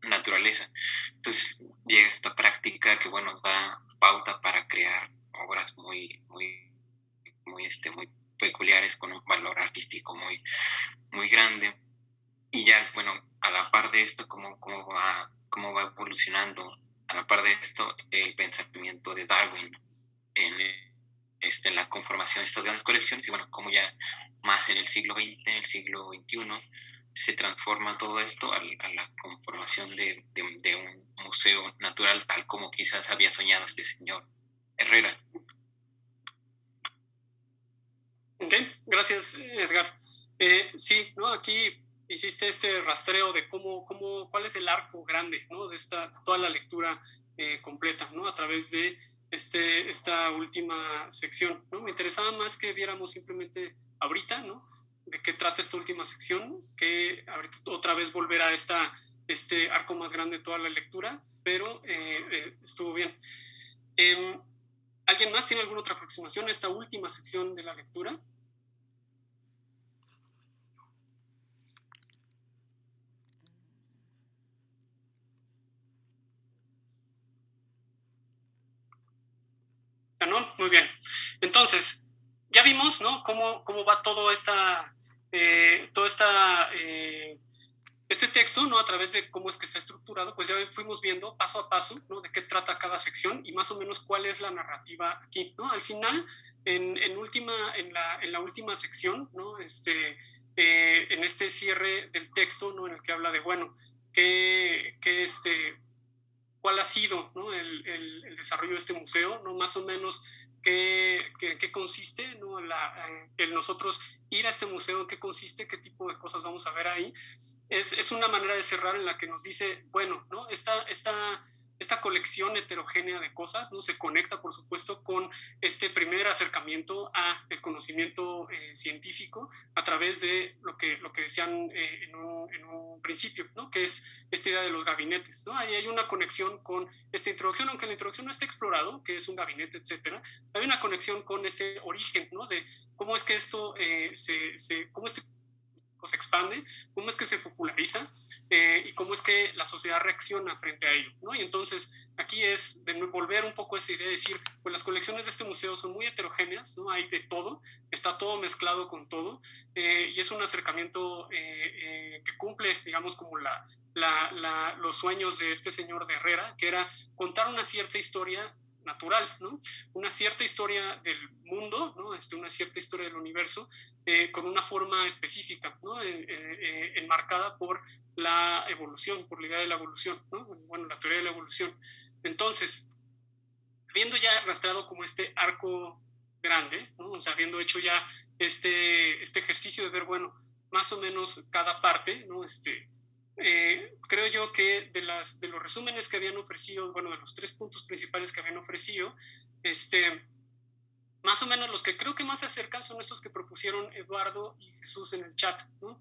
naturaleza. Entonces llega esta práctica que bueno, da pauta para crear obras muy peculiares, con un valor artístico muy grande. Y ya, bueno, a la par de esto, cómo va evolucionando, a la par de esto, el pensamiento de Darwin en la conformación de estas grandes colecciones, y bueno, como ya más en el siglo XX, en el siglo XXI, se transforma todo esto a la conformación de un museo natural, tal como quizás había soñado este señor Herrera. Ok, gracias, Edgar. Sí, ¿no? Aquí hiciste este rastreo de cuál es el arco grande, ¿no? De toda la lectura completa, ¿no? A través de esta última sección, ¿no? Me interesaba más que viéramos simplemente ahorita, ¿no? De qué trata esta última sección, que ahorita otra vez volver a este arco más grande de toda la lectura, pero estuvo bien. ¿Alguien más tiene alguna otra aproximación a esta última sección de la lectura? ¿No? Muy bien. Entonces, ya vimos, ¿no? Cómo va todo este texto, ¿no? A través de cómo es que está estructurado, pues ya fuimos viendo paso a paso, ¿no? De qué trata cada sección y más o menos cuál es la narrativa aquí, ¿no? Al final, en la última sección, ¿no? En este cierre del texto, ¿no? En el que habla de, bueno, cuál ha sido, ¿no? el desarrollo de este museo, ¿no? Más o menos qué consiste, ¿no? El nosotros ir a este museo, qué consiste, qué tipo de cosas vamos a ver ahí. Es una manera de cerrar en la que nos dice, bueno, ¿no? Esta colección heterogénea de cosas, ¿no? Se conecta, por supuesto, con este primer acercamiento al conocimiento científico a través de lo que decían en un principio, ¿no? Que es esta idea de los gabinetes, ¿no? Ahí hay una conexión con esta introducción, aunque la introducción no está explorado, que es un gabinete, etcétera. Hay una conexión con este origen, ¿no? De cómo es que esto cómo se expande, cómo es que se populariza y cómo es que la sociedad reacciona frente a ello, ¿no? Y entonces aquí es de volver un poco a esa idea de decir, pues las colecciones de este museo son muy heterogéneas, ¿no? Hay de todo, está todo mezclado con todo y es un acercamiento que cumple, digamos, como los sueños de este señor de Herrera, que era contar una cierta historia natural, ¿no? Una cierta historia del mundo, ¿no? Una cierta historia del universo, con una forma específica, ¿no? Enmarcada por la evolución, por la idea de la evolución, ¿no? Bueno, la teoría de la evolución. Entonces, habiendo ya rastreado como este arco grande, ¿no? O sea, habiendo hecho ya este ejercicio de ver, bueno, más o menos cada parte, ¿no? Creo yo que de los resúmenes que habían ofrecido, bueno, de los 3 puntos principales que habían ofrecido, más o menos los que creo que más se acercan son estos que propusieron Eduardo y Jesús en el chat, ¿no?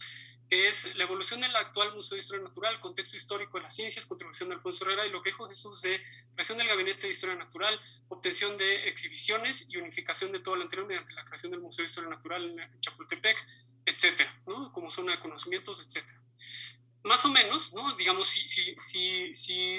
Que es la evolución del actual Museo de Historia Natural, contexto histórico de las ciencias, contribución de Alfonso Herrera, y lo que dijo Jesús de creación del Gabinete de Historia Natural, obtención de exhibiciones y unificación de todo lo anterior mediante la creación del Museo de Historia Natural en Chapultepec, etcétera, ¿no? Como zona de conocimientos, etcétera. Más o menos, ¿no? Digamos, si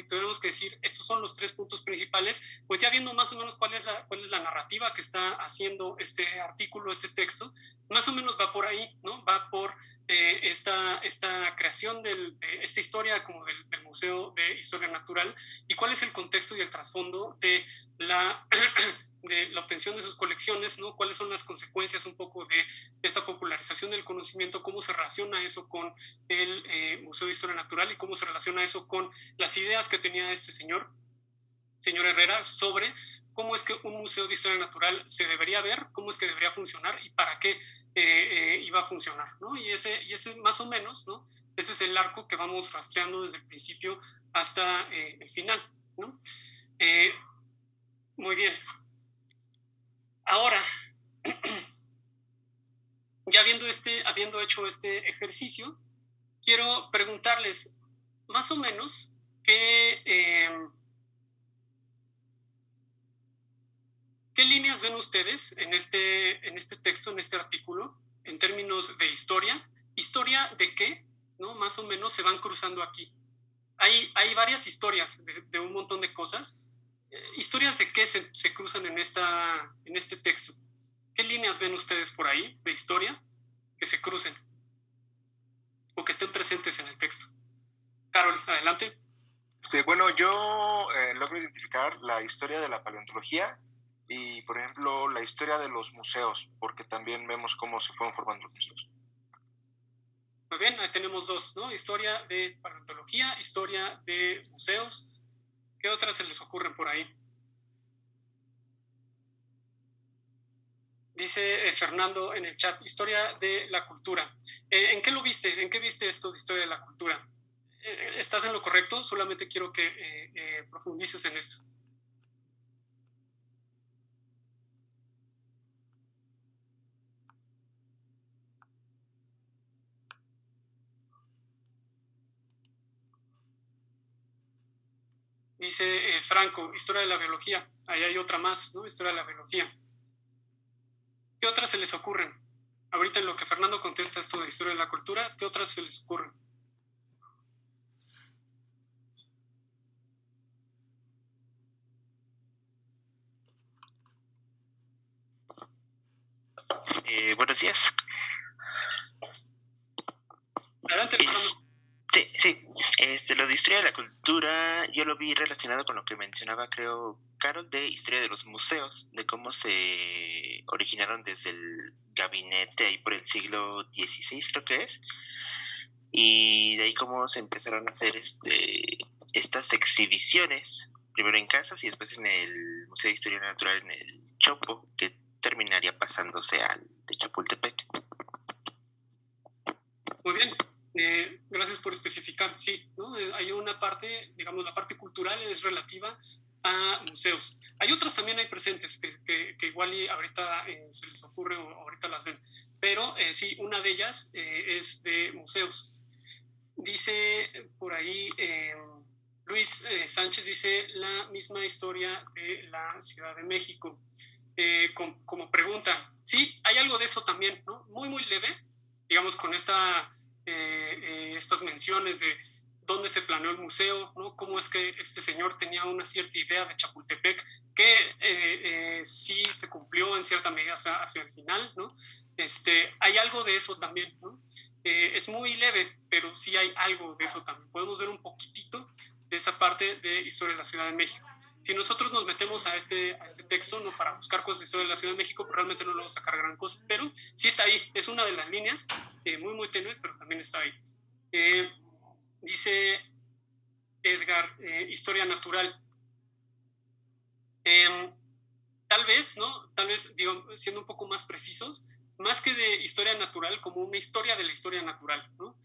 tuviéramos que decir estos son los 3 puntos principales, pues ya viendo más o menos cuál es la narrativa que está haciendo este artículo, este texto, más o menos va por ahí, ¿no? Va por esta creación de esta historia como del Museo de Historia Natural, y cuál es el contexto y el trasfondo de la obtención de sus colecciones, ¿no? Cuáles son las consecuencias un poco de esta popularización del conocimiento, cómo se relaciona eso con el Museo de Historia Natural y cómo se relaciona eso con las ideas que tenía este señor Herrera, sobre cómo es que un museo de historia natural se debería ver, cómo es que debería funcionar y para qué iba a funcionar, ¿no? Y ese más o menos, ¿no? Ese es el arco que vamos rastreando desde el principio hasta el final, ¿no? Muy bien. Ahora, ya habiendo hecho este ejercicio, quiero preguntarles más o menos qué líneas ven ustedes en este texto, en este artículo, en términos de historia. ¿Historia de qué? ¿No? Más o menos se van cruzando aquí. Hay varias historias de un montón de cosas. ¿Historias de qué se cruzan en este texto? ¿Qué líneas ven ustedes por ahí de historia que se crucen o que estén presentes en el texto? Carol, adelante. Sí, bueno, yo logro identificar la historia de la paleontología y, por ejemplo, la historia de los museos, porque también vemos cómo se fueron formando los museos. Muy bien, ahí tenemos 2, ¿no? Historia de paleontología, historia de museos. ¿Qué otras se les ocurren por ahí? Dice Fernando en el chat, historia de la cultura. ¿En qué lo viste? ¿En qué viste esto de historia de la cultura? ¿Estás en lo correcto? Solamente quiero que profundices en esto. Dice Franco, historia de la biología. Ahí hay otra más, ¿no? Historia de la biología. ¿Qué otras se les ocurren? Ahorita en lo que Fernando contesta esto de historia de la cultura, ¿qué otras se les ocurren? Buenos días. Adelante, Fernando. Sí. Lo de historia de la cultura, yo lo vi relacionado con lo que mencionaba, creo, Carol, de historia de los museos, de cómo se originaron desde el gabinete ahí por el siglo XVI, creo que es, y de ahí cómo se empezaron a hacer estas exhibiciones, primero en casas y después en el Museo de Historia Natural en el Chopo, que terminaría pasándose al de Chapultepec. Muy bien. Gracias por especificar, sí, ¿no? Hay una parte, digamos, la parte cultural es relativa a museos. Hay otras también hay presentes que igual y ahorita se les ocurre o ahorita las ven, pero sí, una de ellas es de museos. Dice por ahí Luis Sánchez, dice la misma historia de la Ciudad de México. Como pregunta, sí, hay algo de eso también, ¿no? Muy, muy leve, digamos, con estas menciones de dónde se planeó el museo, ¿no? Cómo es que este señor tenía una cierta idea de Chapultepec que sí se cumplió en cierta medida hacia el final, ¿no? Hay algo de eso también, ¿no? Es muy leve, pero sí hay algo de eso también. Podemos ver un poquitito de esa parte de historia de la Ciudad de México. Si nosotros nos metemos a este texto, ¿no? Para buscar cosas de historia de la Ciudad de México, pues realmente no le vamos a sacar gran cosa, pero sí está ahí, es una de las líneas, muy, muy tenue, pero también está ahí. Dice Edgar, historia natural. tal vez, ¿no? Tal vez, digo, siendo un poco más precisos, más que de historia natural, como una historia de la historia natural, ¿no?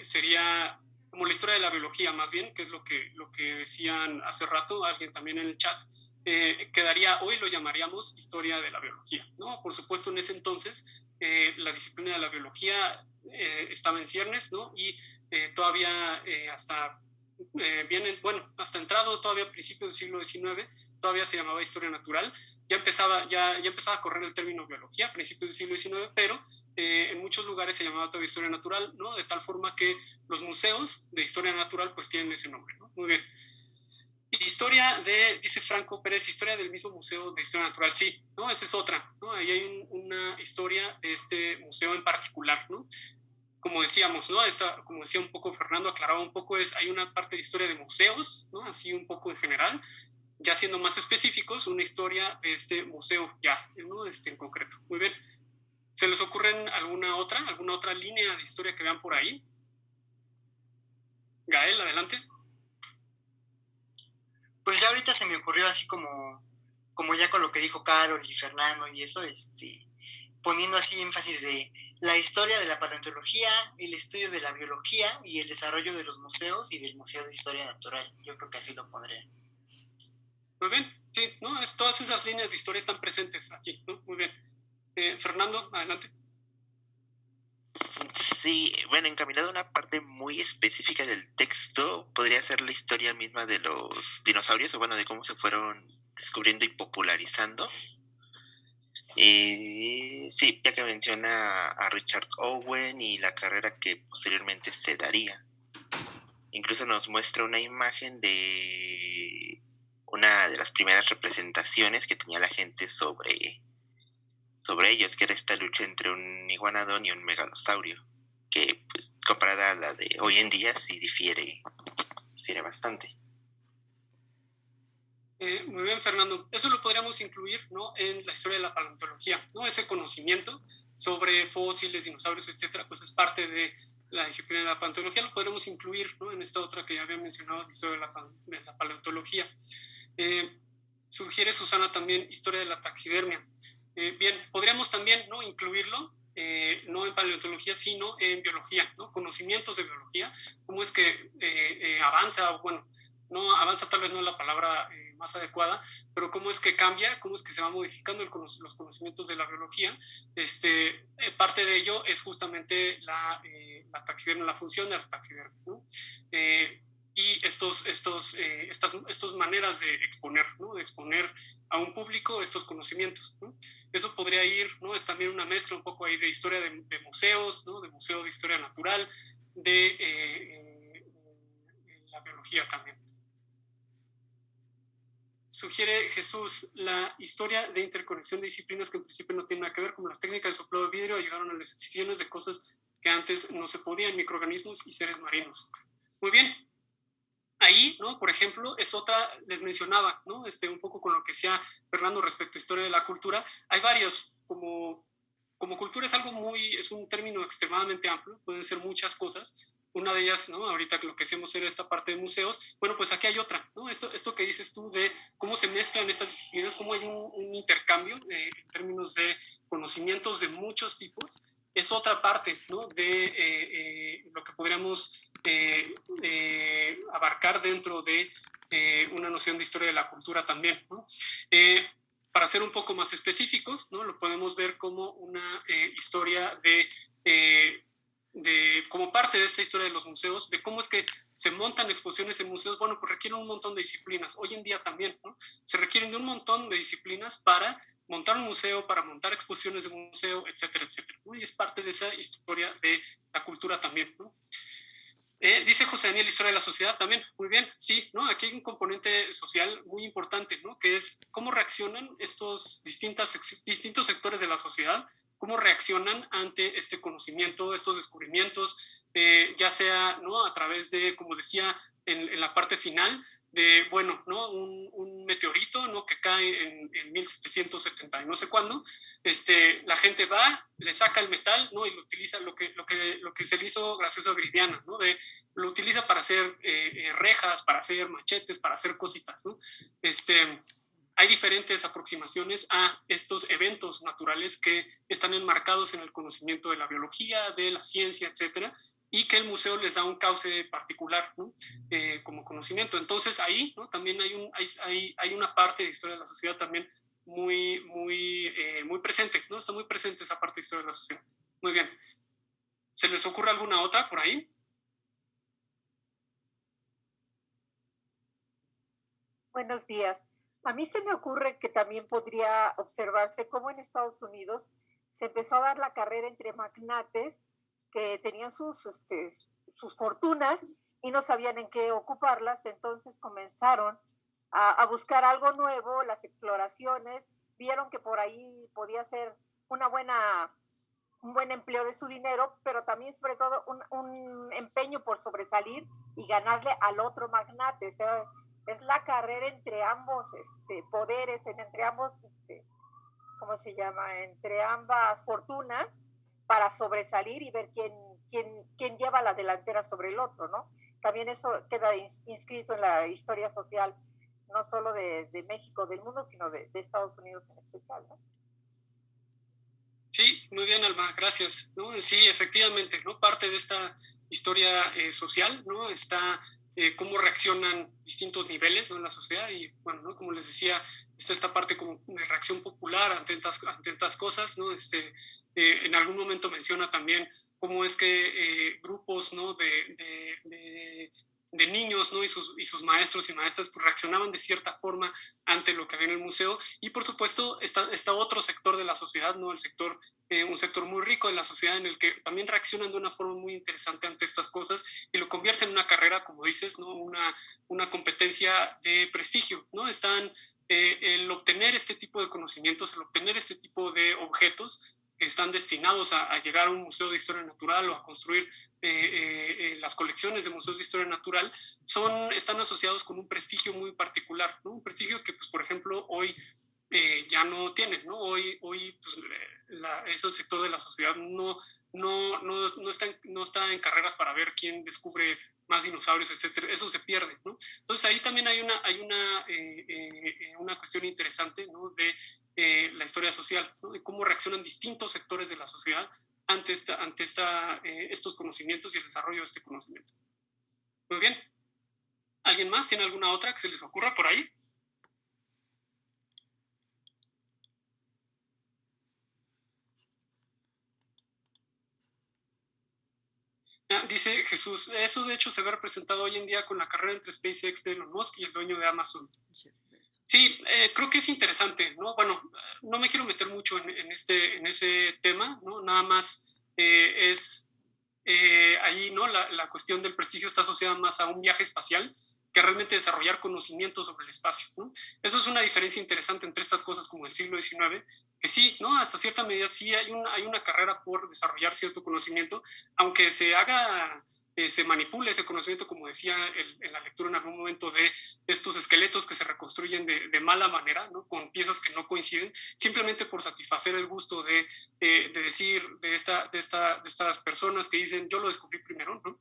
Sería como la historia de la biología, más bien, que es lo que decían hace rato, alguien también en el chat, quedaría, hoy lo llamaríamos historia de la biología, ¿no? Por supuesto, en ese entonces, la disciplina de la biología estaba en ciernes, ¿no? Y todavía hasta hasta entrado todavía a principios del siglo XIX, todavía se llamaba historia natural, ya empezaba a correr el término biología a principios del siglo XIX, pero en muchos lugares se llamaba todavía historia natural, ¿no? De tal forma que los museos de historia natural pues tienen ese nombre, ¿no? Muy bien. Dice Franco Pérez, historia del mismo museo de historia natural, sí, ¿no? Esa es otra, ¿no? Ahí hay una historia de este museo en particular, ¿no? Como decíamos, ¿no? Como decía un poco Fernando, aclaraba un poco, hay una parte de historia de museos, ¿no? Así un poco en general, ya siendo más específicos, una historia de este museo ya, ¿no? En concreto. Muy bien. ¿Se les ocurre alguna otra línea de historia que vean por ahí? Gael, adelante. Pues ya ahorita se me ocurrió así como ya con lo que dijo Carol y Fernando y eso, poniendo así énfasis de la historia de la paleontología, el estudio de la biología y el desarrollo de los museos y del Museo de Historia Natural. Yo creo que así lo pondré. Muy bien, sí, ¿no? Todas esas líneas de historia están presentes aquí, ¿no? Muy bien. Fernando, adelante. Sí, bueno, encaminado a una parte muy específica del texto, podría ser la historia misma de los dinosaurios, o bueno, de cómo se fueron descubriendo y popularizando. Sí, ya que menciona a Richard Owen y la carrera que posteriormente se daría. Incluso nos muestra una imagen de una de las primeras representaciones que tenía la gente sobre ellos, que era esta lucha entre un iguanodon y un megalosaurio, que pues comparada a la de hoy en día sí difiere bastante. Muy bien, Fernando. Eso lo podríamos incluir, ¿no? En la historia de la paleontología, ¿no? Ese conocimiento sobre fósiles, dinosaurios, etcétera, pues es parte de la disciplina de la paleontología. Lo podremos incluir, ¿no? En esta otra que ya había mencionado, la historia de la paleontología. Sugiere Susana también historia de la taxidermia. Bien, podríamos también, ¿no? Incluirlo, no en paleontología, sino en biología, ¿no? Conocimientos de biología, cómo es que avanza, bueno, no avanza tal vez no es la palabra más adecuada, pero cómo es que cambia, cómo es que se va modificando los conocimientos de la biología. Parte de ello es justamente la taxidermia, la función de la taxidermia, ¿no? Y estas maneras de exponer, ¿no? De exponer a un público estos conocimientos, ¿no? Eso podría ir, ¿no? Es también una mezcla un poco ahí de historia de museos, ¿no? De museo de historia natural, de la biología también. Sugiere Jesús la historia de interconexión de disciplinas que en principio no tienen nada que ver, como las técnicas de soplado de vidrio, llegaron a las excepciones de cosas que antes no se podían, microorganismos y seres marinos. Muy bien. Ahí, ¿no? Por ejemplo, es otra, les mencionaba, ¿no? Un poco con lo que decía Fernando respecto a historia de la cultura. Hay varios, como cultura es un término extremadamente amplio, pueden ser muchas cosas. Una de ellas, ¿no? Ahorita lo que hacemos era esta parte de museos. Bueno, pues aquí hay otra, ¿no? Esto que dices tú de cómo se mezclan estas disciplinas, cómo hay un intercambio en términos de conocimientos de muchos tipos, es otra parte, ¿no? De lo que podríamos abarcar dentro de una noción de historia de la cultura también, ¿no? Para ser un poco más específicos, ¿no? Lo podemos ver como una historia como parte de esta historia de los museos, de cómo es que se montan exposiciones en museos. Bueno, pues requieren un montón de disciplinas. Hoy en día también, ¿no? Se requieren de un montón de disciplinas para montar un museo, para montar exposiciones de museo, etcétera, etcétera, ¿no? Y es parte de esa historia de la cultura también, ¿no? Dice José Daniel, historia de la sociedad también, muy bien, sí, ¿no? Aquí hay un componente social muy importante, ¿no? Que es cómo reaccionan estos distintos sectores de la sociedad, cómo reaccionan ante este conocimiento, estos descubrimientos, ya sea, ¿no? A través de, como decía en la parte final, de, bueno, ¿no? Un meteorito, ¿no? Que cae en 1770 y no sé cuándo, la gente va, le saca el metal, ¿no? Y lo utiliza, lo que se le hizo gracioso a Viridiana, ¿no? Lo utiliza para hacer rejas, para hacer machetes, para hacer cositas, ¿no? hay diferentes aproximaciones a estos eventos naturales que están enmarcados en el conocimiento de la biología, de la ciencia, etcétera, y que el museo les da un cauce particular, ¿no? Como conocimiento. Entonces ahí, ¿no? También hay una parte de historia de la sociedad también muy presente, ¿no? Está muy presente esa parte de historia de la sociedad. Muy bien. ¿Se les ocurre alguna otra por ahí? Buenos días. A mí se me ocurre que también podría observarse cómo en Estados Unidos se empezó a dar la carrera entre magnates que tenían sus fortunas y no sabían en qué ocuparlas, entonces comenzaron a buscar algo nuevo, las exploraciones, vieron que por ahí podía ser un buen empleo de su dinero, pero también sobre todo un empeño por sobresalir y ganarle al otro magnate. O sea, es la carrera entre ambos poderes, entre ambos, ¿cómo se llama? Entre ambas fortunas para sobresalir y ver quién lleva la delantera sobre el otro, ¿no? También eso queda inscrito en la historia social, no solo de México, del mundo, sino de Estados Unidos en especial, ¿no? Sí, muy bien, Alma, gracias, ¿no? Sí, efectivamente, ¿no? Parte de esta historia social, ¿no? Está cómo reaccionan distintos niveles, ¿no? En la sociedad y, bueno, ¿no? Como les decía, está esta parte como de reacción popular ante estas cosas, ¿no? En algún momento menciona también cómo es que grupos, ¿no? de niños, ¿no? y sus maestros y maestras pues reaccionaban de cierta forma ante lo que había en el museo, y por supuesto está otro sector de la sociedad, ¿no? Un sector muy rico de la sociedad en el que también reaccionan de una forma muy interesante ante estas cosas y lo convierten en una carrera, como dices, ¿no? Una competencia de prestigio, ¿no? El obtener este tipo de conocimientos, el obtener este tipo de objetos que están destinados a llegar a un museo de historia natural o a construir las colecciones de museos de historia natural, están asociados con un prestigio muy particular, ¿no? Un prestigio que, pues, por ejemplo, hoy ya no tienen, ¿no? Hoy pues, ese sector de la sociedad no está en carreras para ver quién descubre más dinosaurios, etcétera. Eso se pierde, ¿no? Entonces ahí también hay una cuestión interesante, ¿no? De la historia social, ¿no? De cómo reaccionan distintos sectores de la sociedad ante estos conocimientos y el desarrollo de este conocimiento. Muy bien. ¿Alguien más tiene alguna otra que se les ocurra por ahí? Dice Jesús, eso de hecho se ve representado hoy en día con la carrera entre SpaceX de Elon Musk y el dueño de Amazon. Sí, creo que es interesante, ¿no? Bueno, no me quiero meter mucho en ese tema, ¿no? Nada más es ahí, ¿no? La cuestión del prestigio está asociada más a un viaje espacial que realmente desarrollar conocimiento sobre el espacio, ¿no? Eso es una diferencia interesante entre estas cosas como el siglo XIX, que sí, ¿no? Hasta cierta medida sí hay una carrera por desarrollar cierto conocimiento, aunque se manipule ese conocimiento, como decía en la lectura en algún momento, de estos esqueletos que se reconstruyen de mala manera, ¿no? Con piezas que no coinciden, simplemente por satisfacer el gusto de decir de estas personas que dicen yo lo descubrí primero, ¿no?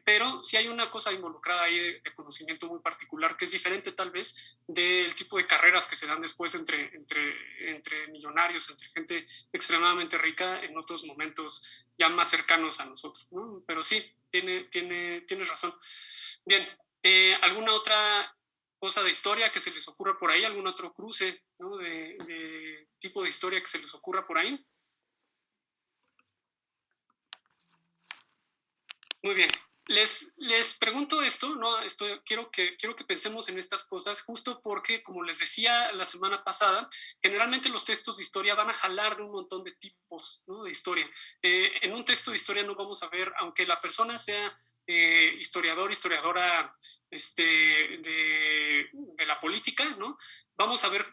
Pero sí hay una cosa involucrada ahí de conocimiento muy particular que es diferente tal vez del tipo de carreras que se dan después entre millonarios, entre gente extremadamente rica en otros momentos ya más cercanos a nosotros, ¿no? Pero sí, tienes razón. Bien, ¿alguna otra cosa de historia que se les ocurra por ahí? ¿Algún otro cruce, ¿no? de tipo de historia que se les ocurra por ahí? Muy bien. Les pregunto esto, ¿no? Quiero que pensemos en estas cosas, justo porque, como les decía la semana pasada, generalmente los textos de historia van a jalar de un montón de tipos, ¿no? De historia. En un texto de historia no vamos a ver, aunque la persona sea historiadora de la política, ¿no? Vamos a ver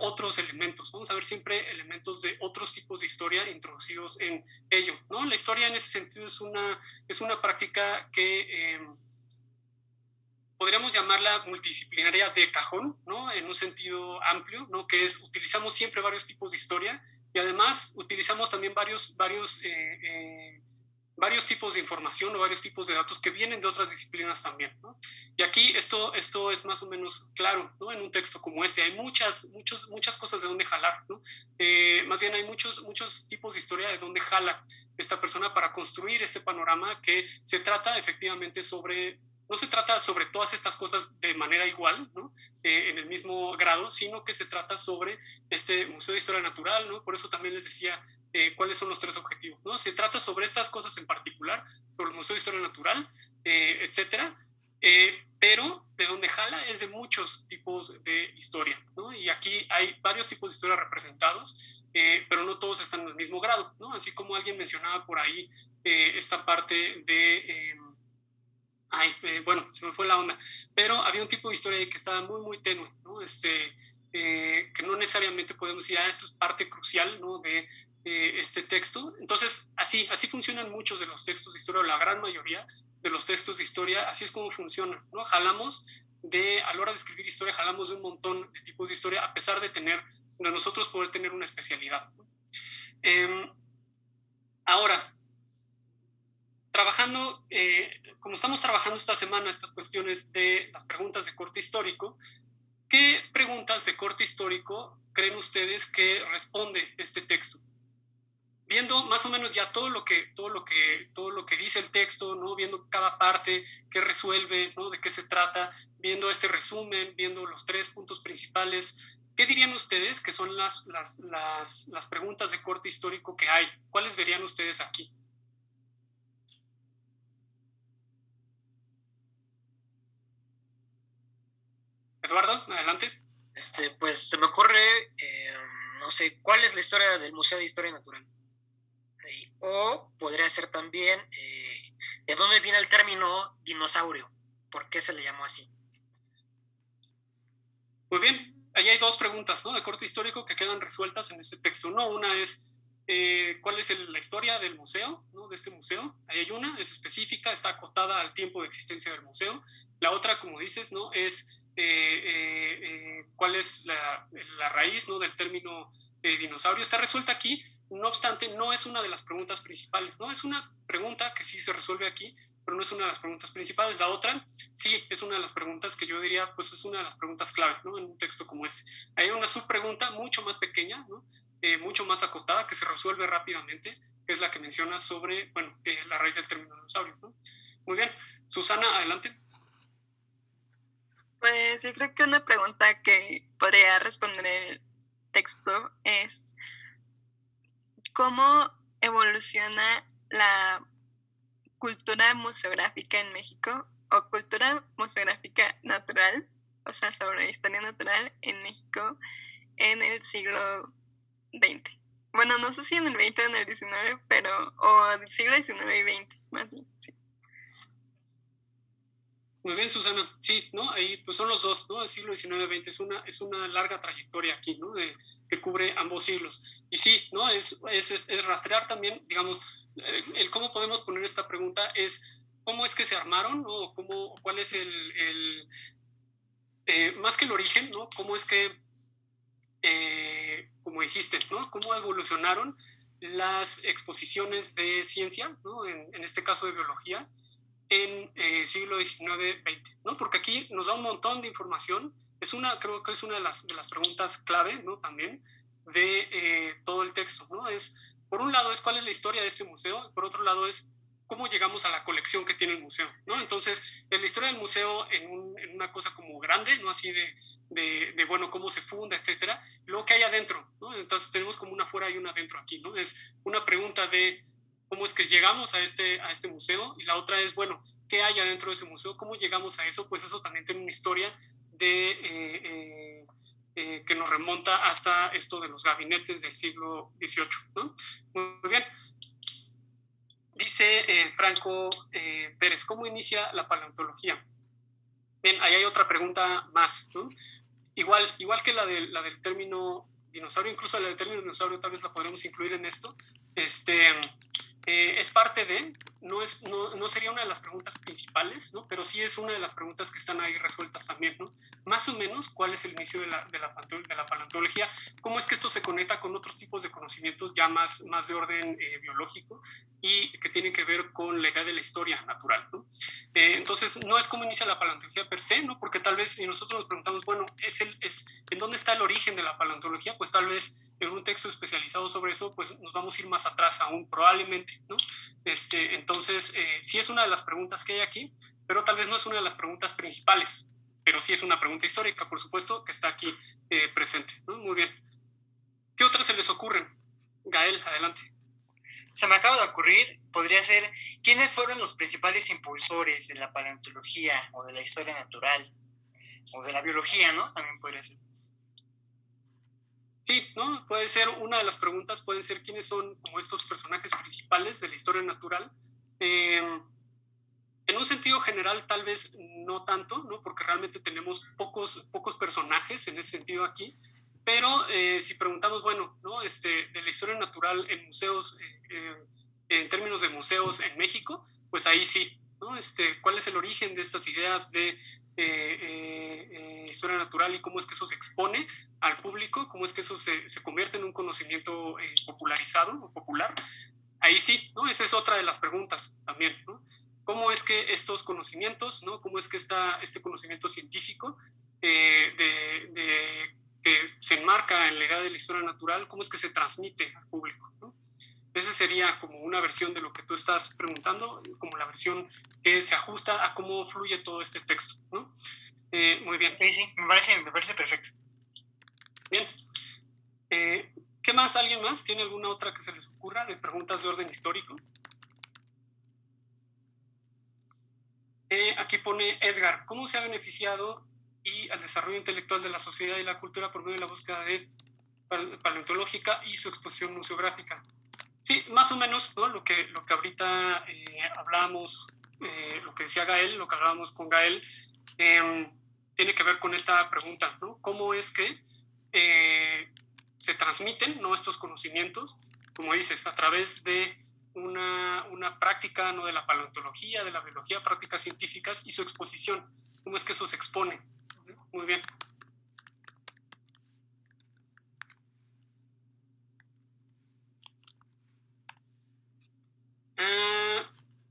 otros elementos, vamos a ver siempre elementos de otros tipos de historia introducidos en ello, ¿no? La historia en ese sentido es una práctica que podríamos llamarla multidisciplinaria de cajón, ¿no? En un sentido amplio, ¿no? Que es, utilizamos siempre varios tipos de historia y además utilizamos también varios varios tipos de información o varios tipos de datos que vienen de otras disciplinas también, ¿no? Y aquí esto es más o menos claro, ¿no? En un texto como este hay muchas cosas de donde jalar, ¿no? Más bien hay muchos tipos de historia de donde jala esta persona para construir este panorama que se trata efectivamente no se trata sobre todas estas cosas de manera igual, ¿no? En el mismo grado, sino que se trata sobre este Museo de Historia Natural, ¿no? Por eso también les decía cuáles son los 3 objetivos, ¿no? Se trata sobre estas cosas en particular, sobre el Museo de Historia Natural, etcétera, pero de donde jala es de muchos tipos de historia, ¿no? Y aquí hay varios tipos de historia representados, pero no todos están en el mismo grado, ¿no? Así como alguien mencionaba por ahí esta parte de... bueno, se me fue la onda, pero había un tipo de historia ahí que estaba muy tenue, ¿no? Que no necesariamente podemos decir, esto es parte crucial, ¿no? De este texto. Entonces, así funcionan muchos de los textos de historia, o la gran mayoría de los textos de historia, así es como funcionan, ¿no? A la hora de escribir historia, jalamos de un montón de tipos de historia, a pesar de nosotros poder tener una especialidad, ¿no? Ahora, como estamos trabajando esta semana estas cuestiones de las preguntas de corte histórico, ¿qué preguntas de corte histórico creen ustedes que responde este texto? Viendo más o menos ya todo lo que dice el texto, ¿no? Viendo cada parte, qué resuelve, ¿no? De qué se trata, viendo este resumen, viendo los 3 puntos principales, ¿qué dirían ustedes que son las preguntas de corte histórico que hay? ¿Cuáles verían ustedes aquí? Eduardo, adelante. Pues se me ocurre, no sé, ¿cuál es la historia del Museo de Historia Natural? O podría ser también, ¿de dónde viene el término dinosaurio? ¿Por qué se le llamó así? Muy bien, ahí hay 2 preguntas, ¿no? De corte histórico que quedan resueltas en este texto, ¿no? Una es, ¿cuál es la historia del museo, ¿no? De este museo? Ahí hay una, es específica, está acotada al tiempo de existencia del museo. La otra, como dices, ¿no? Es cuál es la raíz, ¿no? Del término dinosaurio. Está resuelta aquí, no obstante, no es una de las preguntas principales, ¿no? Es una pregunta que sí se resuelve aquí, pero no es una de las preguntas principales. La otra, sí, es una de las preguntas que yo diría, pues es una de las preguntas clave, ¿no? En un texto como este. Hay una subpregunta mucho más pequeña, ¿no? Mucho más acotada, que se resuelve rápidamente, que es la que menciona sobre, bueno, la raíz del término dinosaurio, ¿no? Muy bien. Susana, adelante. Pues yo creo que una pregunta que podría responder el texto es ¿cómo evoluciona la cultura museográfica en México o cultura museográfica natural, o sea, sobre historia natural en México en el siglo XX? Bueno, no sé si en el XX o en el XIX, o del siglo XIX y XX, más bien, sí. Muy bien, Susana. Sí, ¿no? Ahí pues son los 2, ¿no? El siglo XIX-XX es una larga trayectoria aquí, ¿no? Que cubre ambos siglos. Y sí, ¿no? Es rastrear también, digamos, el cómo podemos poner esta pregunta es cómo es que se armaron, ¿no? ¿Cuál es más que el origen, ¿no? Cómo es que, como dijiste, ¿no? Cómo evolucionaron las exposiciones de ciencia, ¿no? En este caso de biología, en siglo XIX-XX, ¿no? Porque aquí nos da un montón de información. Creo que es una de las preguntas clave, ¿no? También de todo el texto, ¿no? Por un lado es cuál es la historia de este museo, por otro lado es cómo llegamos a la colección que tiene el museo, ¿no? Entonces, en la historia del museo, en una cosa como grande, ¿no? Así de bueno, cómo se funda, etcétera, luego que hay adentro, ¿no? Entonces tenemos como una afuera y una adentro aquí, ¿no? Es una pregunta de cómo es que llegamos a este museo, y la otra es, bueno, ¿qué hay adentro de ese museo? ¿Cómo llegamos a eso? Pues eso también tiene una historia que nos remonta hasta esto de los gabinetes del siglo XVIII, ¿no? Muy bien. Dice Franco Pérez, ¿cómo inicia la paleontología? Bien, ahí hay otra pregunta más, ¿no? Igual que la del término dinosaurio, incluso la del término dinosaurio tal vez la podremos incluir en esto. es parte de, no sería una de las preguntas principales, ¿no? Pero sí es una de las preguntas que están ahí resueltas también, ¿no? Más o menos, ¿cuál es el inicio de la paleontología? ¿Cómo es que esto se conecta con otros tipos de conocimientos ya más de orden biológico y que tienen que ver con la idea de la historia natural, ¿no? Entonces, no es cómo inicia la paleontología per se, ¿no? Porque tal vez si nosotros nos preguntamos, bueno, ¿en dónde está el origen de la paleontología? Pues tal vez en un texto especializado sobre eso, pues nos vamos a ir más atrás aún, probablemente, ¿no? Entonces, sí es una de las preguntas que hay aquí, pero tal vez no es una de las preguntas principales, pero sí es una pregunta histórica, por supuesto, que está aquí presente, ¿no? Muy bien. ¿Qué otras se les ocurren? Gael, adelante. Se me acaba de ocurrir, podría ser, ¿quiénes fueron los principales impulsores de la paleontología o de la historia natural? O de la biología, ¿no? También podría ser. Sí, ¿no? Puede ser una de las preguntas, pueden ser quiénes son como estos personajes principales de la historia natural. En un sentido general, tal vez no tanto, ¿no? Porque realmente tenemos pocos personajes en ese sentido aquí, pero si preguntamos, bueno, ¿no? De la historia natural en museos, en términos de museos en México, pues ahí sí, ¿no? ¿Cuál es el origen de estas ideas de historia natural y cómo es que eso se expone al público, cómo es que eso se convierte en un conocimiento popularizado o popular? Ahí sí, ¿no? Esa es otra de las preguntas también, ¿no? ¿Cómo es que estos conocimientos, ¿no? ¿Cómo es que este conocimiento científico que se enmarca en la idea de la historia natural, cómo es que se transmite al público, ¿no? Esa sería como una versión de lo que tú estás preguntando, como la versión que se ajusta a cómo fluye todo este texto, ¿no? Muy bien. Sí, me parece perfecto. Bien. ¿Qué más? ¿Alguien más? ¿Tiene alguna otra que se les ocurra de preguntas de orden histórico? Aquí pone Edgar, ¿cómo se ha beneficiado y al desarrollo intelectual de la sociedad y la cultura por medio de la búsqueda de paleontológica y su exposición museográfica? Sí, más o menos, ¿no? Lo que ahorita hablábamos, lo que decía Gael, lo que hablábamos con Gael, tiene que ver con esta pregunta, ¿no? ¿Cómo es que se transmiten, ¿no? Estos conocimientos, como dices, a través de una práctica, ¿no? De la paleontología, de la biología, prácticas científicas y su exposición? ¿Cómo es que eso se expone? Muy bien.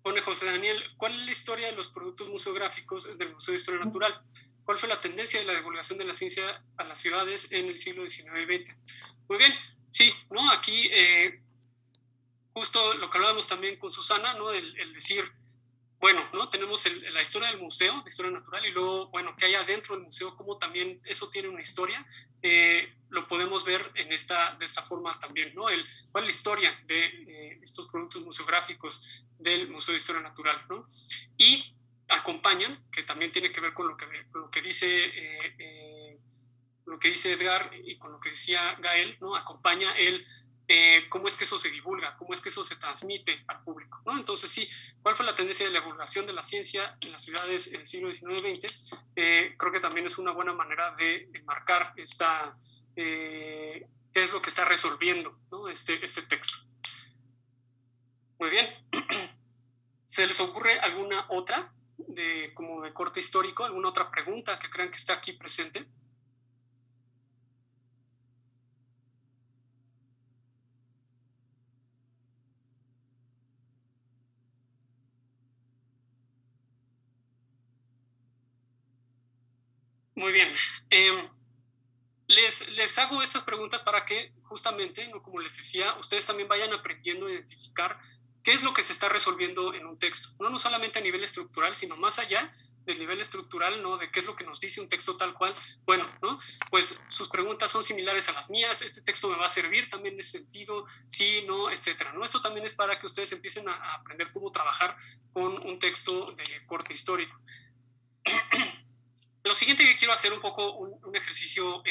Pone José Daniel, ¿cuál es la historia de los productos museográficos del Museo de Historia Natural? ¿Cuál fue la tendencia de la divulgación de la ciencia a las ciudades en el siglo XIX y XX? Muy bien, sí, ¿no? Aquí justo lo que hablábamos también con Susana, ¿no? El decir, bueno, ¿no? Tenemos la historia del museo, de historia natural, y luego, bueno, ¿qué hay adentro del museo? Cómo también eso tiene una historia. Lo podemos ver de esta forma también, ¿no? ¿Cuál es la historia de estos productos museográficos del Museo de Historia Natural, ¿no? Y acompañan, que también tiene que ver con lo que dice Edgar y con lo que decía Gael, ¿no? Acompaña cómo es que eso se divulga, cómo es que eso se transmite al público, ¿no? Entonces, sí, ¿cuál fue la tendencia de la divulgación de la ciencia en las ciudades en el siglo XIX y XX? Creo que también es una buena manera de enmarcar qué es lo que está resolviendo, ¿no? este texto. Muy bien. ¿Se les ocurre alguna otra como de corte histórico, alguna otra pregunta que crean que está aquí presente? Muy bien. Les hago estas preguntas para que justamente, ¿no? Como les decía, ustedes también vayan aprendiendo a identificar qué es lo que se está resolviendo en un texto. No solamente a nivel estructural, sino más allá del nivel estructural, ¿no? De qué es lo que nos dice un texto tal cual. Bueno, ¿no? Pues sus preguntas son similares a las mías. Este texto me va a servir también en ese sentido, sí, no, etcétera, ¿no? Esto también es para que ustedes empiecen a aprender cómo trabajar con un texto de corte histórico. Lo siguiente que quiero hacer un poco un ejercicio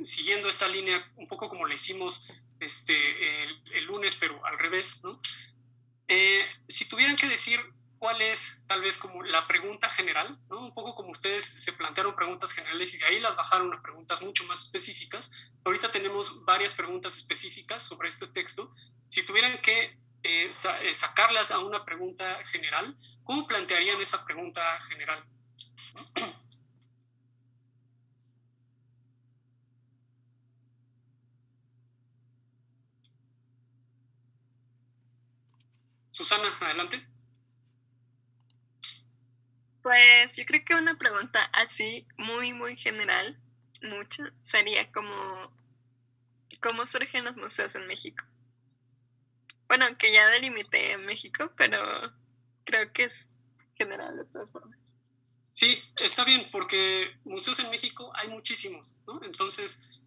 siguiendo esta línea, un poco como le hicimos el lunes, pero al revés, ¿no? Si tuvieran que decir cuál es tal vez como la pregunta general, ¿no? Un poco como ustedes se plantearon preguntas generales y de ahí las bajaron a preguntas mucho más específicas. Ahorita tenemos varias preguntas específicas sobre este texto. Si tuvieran que sacarlas a una pregunta general, ¿cómo plantearían esa pregunta general? Susana, adelante. Pues yo creo que una pregunta así, muy, muy general, mucho, sería como, ¿cómo surgen los museos en México? Bueno, que ya delimité México, pero creo que es general de todas formas. Sí, está bien, porque museos en México hay muchísimos, ¿no? Entonces,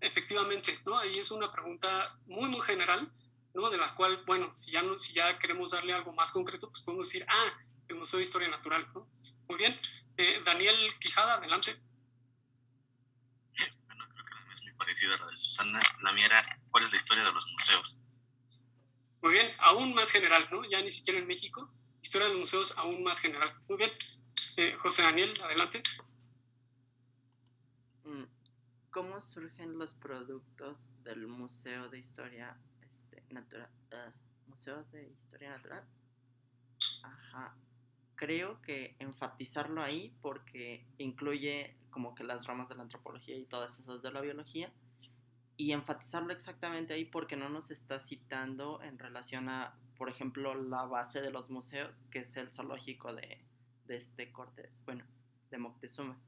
efectivamente, ¿no? Ahí es una pregunta muy, muy general, ¿no? De la cual, bueno, si ya queremos darle algo más concreto, pues podemos decir, el Museo de Historia Natural, ¿no? Muy bien. Daniel Quijada, adelante. Bueno, creo que la mía es muy parecida a la de Susana. La mía era, ¿cuál es la historia de los museos? Muy bien, aún más general, ¿no? Ya ni siquiera en México, historia de los museos aún más general. Muy bien. José Daniel, adelante. ¿Cómo surgen los productos del Museo de Historia Natural? Museo de Historia Natural. Ajá. Creo que enfatizarlo ahí porque incluye como que las ramas de la antropología y todas esas de la biología. Y enfatizarlo exactamente ahí porque no nos está citando en relación a, por ejemplo, la base de los museos, que es el zoológico de Cortés, bueno, de Moctezuma.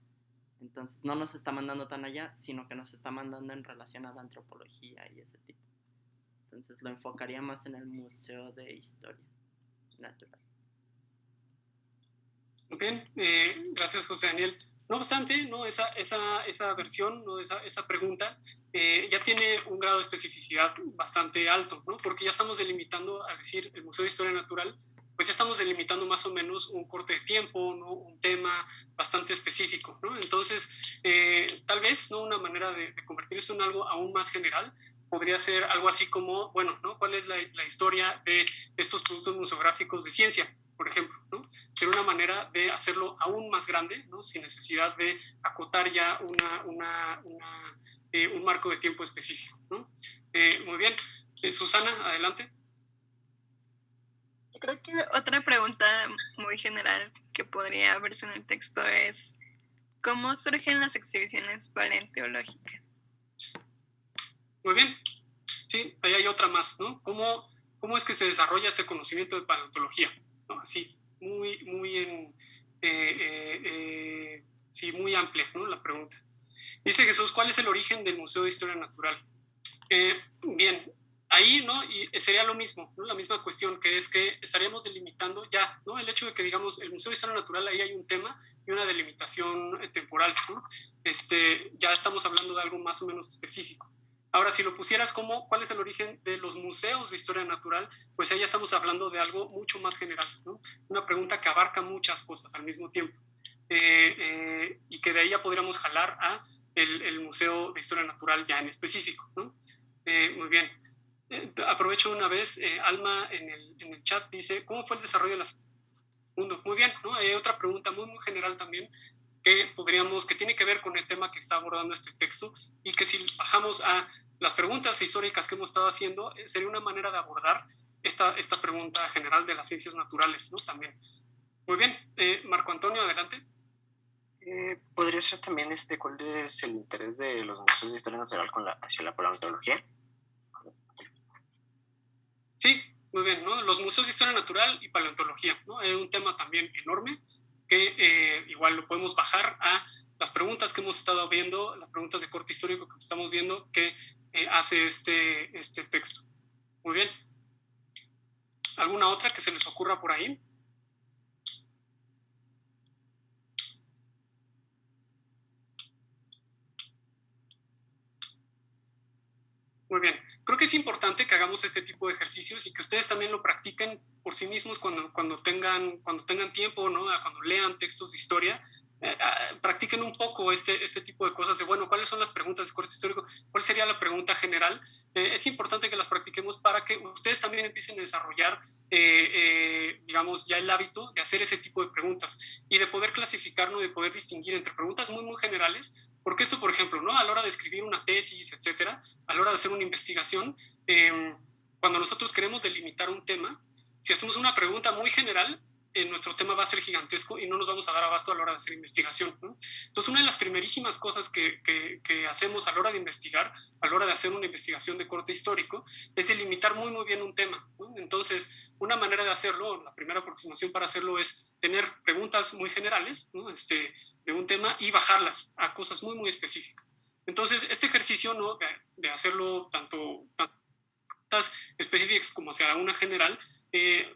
Entonces no nos está mandando tan allá, sino que nos está mandando en relación a la antropología y ese tipo. Entonces lo enfocaría más en el Museo de Historia Natural. Muy bien, gracias José Daniel. No obstante, ¿no? esa versión, ¿no? esa pregunta ya tiene un grado de especificidad bastante alto, ¿no? Porque ya estamos delimitando, al decir el Museo de Historia Natural, pues ya estamos delimitando más o menos un corte de tiempo, ¿no? Un tema bastante específico, ¿no? Entonces, tal vez, ¿no? Una manera de convertir esto en algo aún más general podría ser algo así como, bueno, ¿no? ¿Cuál es la historia de estos productos museográficos de ciencia, por ejemplo, ¿no? Ser una manera de hacerlo aún más grande, ¿no? Sin necesidad de acotar ya un marco de tiempo específico, ¿no? Muy bien. Susana, adelante. Yo creo que otra pregunta muy general que podría verse en el texto es ¿cómo surgen las exhibiciones paleontológicas? Muy bien. Sí, ahí hay otra más, ¿no? ¿Cómo es que se desarrolla este conocimiento de paleontología? ¿No? Así, muy muy amplia, ¿no? La pregunta. Dice Jesús, ¿cuál es el origen del Museo de Historia Natural? Bien, ahí, ¿no? Y sería lo mismo, ¿no? La misma cuestión, que es que estaríamos delimitando ya, ¿no? El hecho de que, digamos, el Museo de Historia Natural, ahí hay un tema y una delimitación temporal, ¿no? Ya estamos hablando de algo más o menos específico. Ahora, si lo pusieras como cuál es el origen de los museos de historia natural, pues ahí ya estamos hablando de algo mucho más general, ¿no? Una pregunta que abarca muchas cosas al mismo tiempo. Y que de ahí ya podríamos jalar a el Museo de Historia Natural ya en específico, ¿no? Muy bien. Aprovecho una vez, Alma en el chat dice, ¿cómo fue el desarrollo de la mundo? Muy bien, ¿no? Hay otra pregunta muy, muy general también que tiene que ver con el tema que está abordando este texto y que si bajamos a las preguntas históricas que hemos estado haciendo, sería una manera de abordar esta pregunta general de las ciencias naturales, ¿no? También. Muy bien, Marco Antonio, adelante. ¿Podría ser también cuál es el interés de los museos de historia natural hacia la paleontología? Sí, muy bien, ¿no? Los museos de historia natural y paleontología, ¿no? Es un tema también enorme que igual lo podemos bajar a las preguntas que hemos estado viendo, las preguntas de corte histórico que estamos viendo que hace este texto. Muy bien. ¿Alguna otra que se les ocurra por ahí? Muy bien. Creo que es importante que hagamos este tipo de ejercicios y que ustedes también lo practiquen por sí mismos cuando tengan tiempo, ¿no? Cuando lean textos de historia, practiquen un poco este tipo de cosas de, bueno, ¿cuáles son las preguntas de corte histórico? ¿Cuál sería la pregunta general? Es importante que las practiquemos para que ustedes también empiecen a desarrollar, digamos, ya el hábito de hacer ese tipo de preguntas y de poder clasificar, ¿no? De poder distinguir entre preguntas muy, muy generales, porque esto, por ejemplo, ¿no? A la hora de escribir una tesis, etcétera, a la hora de hacer una investigación, cuando nosotros queremos delimitar un tema, si hacemos una pregunta muy general, nuestro tema va a ser gigantesco y no nos vamos a dar abasto a la hora de hacer investigación, ¿no? Entonces, una de las primerísimas cosas que hacemos a la hora de investigar, a la hora de hacer una investigación de corte histórico, es delimitar muy, muy bien un tema, ¿no? Entonces, una manera de hacerlo, la primera aproximación para hacerlo es tener preguntas muy generales, ¿no? De un tema y bajarlas a cosas muy, muy específicas. Entonces, este ejercicio, ¿no? de hacerlo tanto específicas como sea una general,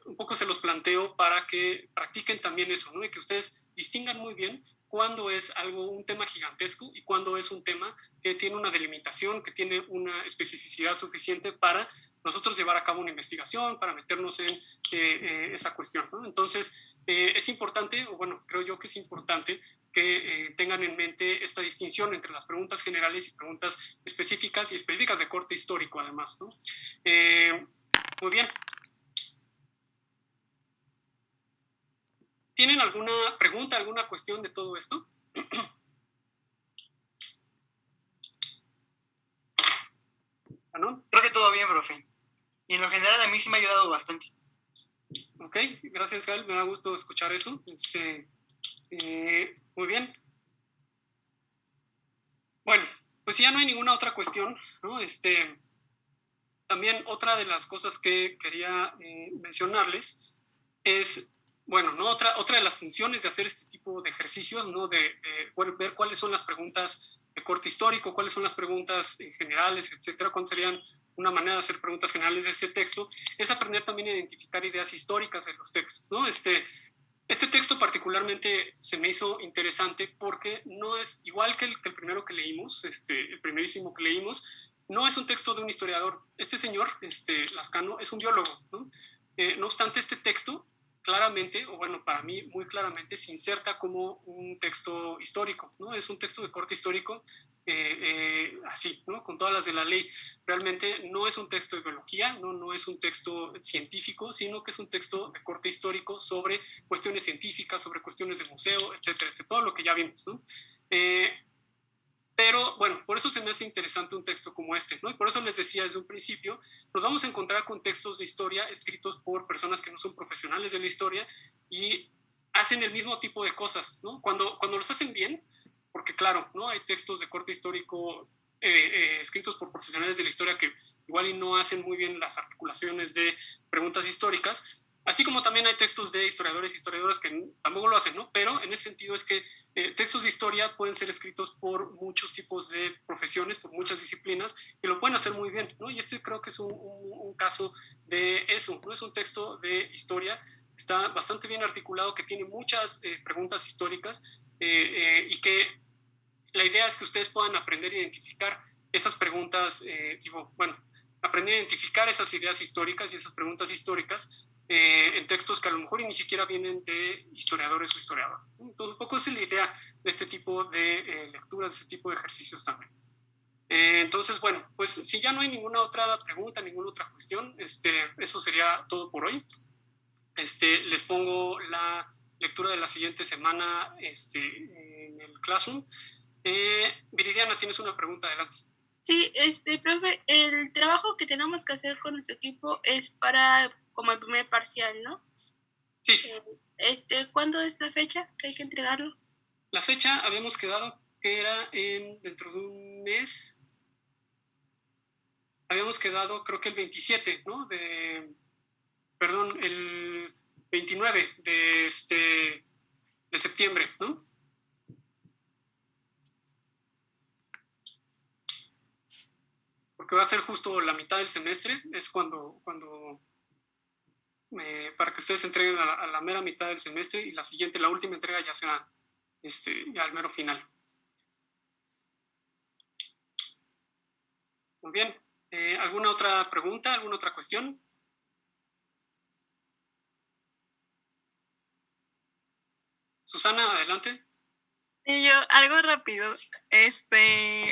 un poco se los planteo para que practiquen también eso, ¿no? Y que ustedes distingan muy bien cuándo es un tema gigantesco y cuándo es un tema que tiene una delimitación, que tiene una especificidad suficiente para nosotros llevar a cabo una investigación, para meternos en esa cuestión, ¿no? Entonces, es importante, o bueno, creo yo que es importante que tengan en mente esta distinción entre las preguntas generales y preguntas específicas y específicas de corte histórico, además, ¿no? Muy bien. ¿Tienen alguna pregunta, alguna cuestión de todo esto? ¿No? Creo que todo bien, profe. Y en lo general a mí sí me ha ayudado bastante. Ok, gracias, Gael. Me da gusto escuchar eso. Muy bien. Bueno, pues si ya no hay ninguna otra cuestión, ¿no? También otra de las cosas que quería mencionarles es, bueno, ¿no? Otra de las funciones de hacer este tipo de ejercicios, ¿no? Bueno, ver cuáles son las preguntas de corte histórico, cuáles son las preguntas generales, etcétera, cuál serían una manera de hacer preguntas generales de ese texto, es aprender también a identificar ideas históricas de los textos, ¿no? Este texto particularmente se me hizo interesante porque no es igual que el primero que leímos, el primerísimo que leímos, no es un texto de un historiador. Este señor, Lascano, es un biólogo, ¿no? No obstante, este texto claramente, o bueno, para mí muy claramente, se inserta como un texto histórico, ¿no? Es un texto de corte histórico, así, ¿no? Con todas las de la ley. Realmente no es un texto de biología, no es un texto científico, sino que es un texto de corte histórico sobre cuestiones científicas, sobre cuestiones de museo, etcétera, etcétera, todo lo que ya vimos, ¿no? Pero bueno, por eso se me hace interesante un texto como este, ¿no? Y por eso les decía desde un principio, nos vamos a encontrar con textos de historia escritos por personas que no son profesionales de la historia y hacen el mismo tipo de cosas, ¿no? Cuando los hacen bien, porque claro, ¿no? Hay textos de corte histórico escritos por profesionales de la historia que igual y no hacen muy bien las articulaciones de preguntas históricas, así como también hay textos de historiadores y historiadoras que tampoco lo hacen, ¿no? Pero en ese sentido es que textos de historia pueden ser escritos por muchos tipos de profesiones, por muchas disciplinas, y lo pueden hacer muy bien, ¿no? Y creo que es un caso de eso, ¿no? Es un texto de historia, está bastante bien articulado, que tiene muchas preguntas históricas y que la idea es que ustedes puedan aprender a identificar esas preguntas, aprender a identificar esas ideas históricas y esas preguntas históricas en textos que a lo mejor ni siquiera vienen de historiadores o historiadoras. Entonces, un poco es la idea de este tipo de lecturas, de este tipo de ejercicios también. Entonces, bueno, pues si ya no hay ninguna otra pregunta, ninguna otra cuestión, eso sería todo por hoy. Les pongo la lectura de la siguiente semana en el Classroom. Viridiana, tienes una pregunta, adelante. Sí, profe, el trabajo que tenemos que hacer con nuestro equipo es para como el primer parcial, ¿no? Sí. ¿Cuándo es la fecha que hay que entregarlo? La fecha habíamos quedado que era dentro de un mes. Habíamos quedado, creo que el 27, ¿no? El 29 de septiembre, ¿no? Porque va a ser justo la mitad del semestre, es cuando para que ustedes entreguen a la mera mitad del semestre y la última entrega ya sea ya al mero final. Muy bien. ¿Alguna otra pregunta, alguna otra cuestión? Susana, adelante. Y yo, algo rápido.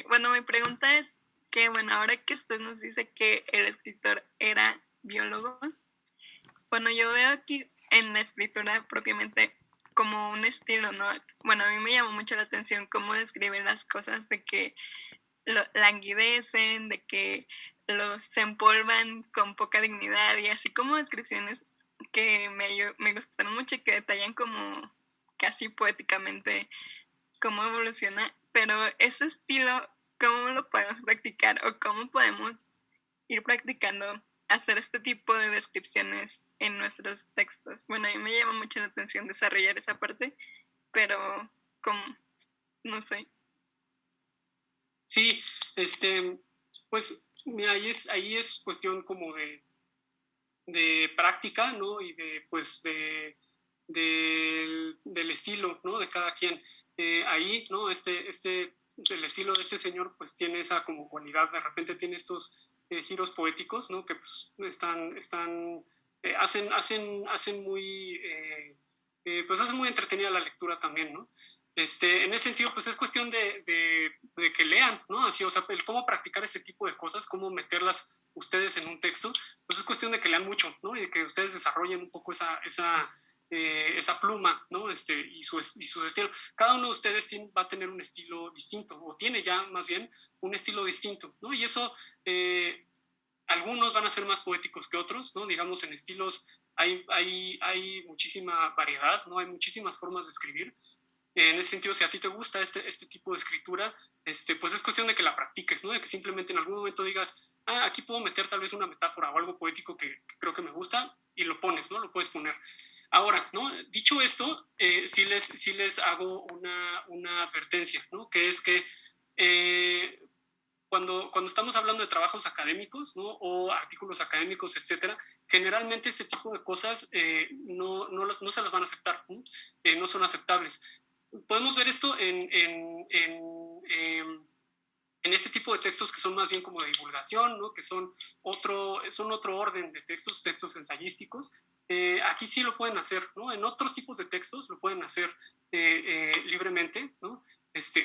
Bueno, mi pregunta es que, bueno, ahora que usted nos dice que el escritor era biólogo, bueno, yo veo aquí en la escritura propiamente como un estilo, ¿no? Bueno, a mí me llamó mucho la atención cómo describe las cosas, de que languidecen, de que se empolvan con poca dignidad, y así como descripciones que me gustaron mucho y que detallan como casi poéticamente cómo evoluciona, pero ese estilo, ¿cómo lo podemos practicar o cómo podemos ir practicando hacer este tipo de descripciones en nuestros textos? Bueno, a mí me llama mucho la atención desarrollar esa parte, pero como, no sé. Sí, pues mira, ahí es cuestión como de práctica, ¿no? Y del estilo, ¿no? De cada quien. Ahí, ¿no? El estilo de este señor, pues tiene esa como cualidad, de repente tiene estos giros poéticos, ¿no? Que pues hacen muy, pues hacen muy entretenida la lectura también, ¿no? En ese sentido, pues es cuestión de que lean, ¿no? Así, o sea, el cómo practicar este tipo de cosas, cómo meterlas ustedes en un texto, pues es cuestión de que lean mucho, ¿no? Y de que ustedes desarrollen un poco esa pluma, ¿no? Y su estilo. Cada uno de ustedes va a tener un estilo distinto, o tiene ya más bien un estilo distinto, ¿no? Y eso, algunos van a ser más poéticos que otros, ¿no? Digamos, en estilos hay muchísima variedad, ¿no? Hay muchísimas formas de escribir. En ese sentido, si a ti te gusta este tipo de escritura, pues es cuestión de que la practiques, ¿no? De que simplemente en algún momento digas, aquí puedo meter tal vez una metáfora o algo poético que creo que me gusta, y lo pones, ¿no? Lo puedes poner. Ahora, ¿no? Dicho esto, sí les hago una advertencia, ¿no? Que es que cuando estamos hablando de trabajos académicos, ¿no? O artículos académicos, etcétera, generalmente este tipo de cosas no se las van a aceptar, ¿no? No son aceptables. Podemos ver esto en este tipo de textos que son más bien como de divulgación, ¿no? Que son otro orden de textos ensayísticos. Aquí sí lo pueden hacer, ¿no? En otros tipos de textos lo pueden hacer libremente, ¿no?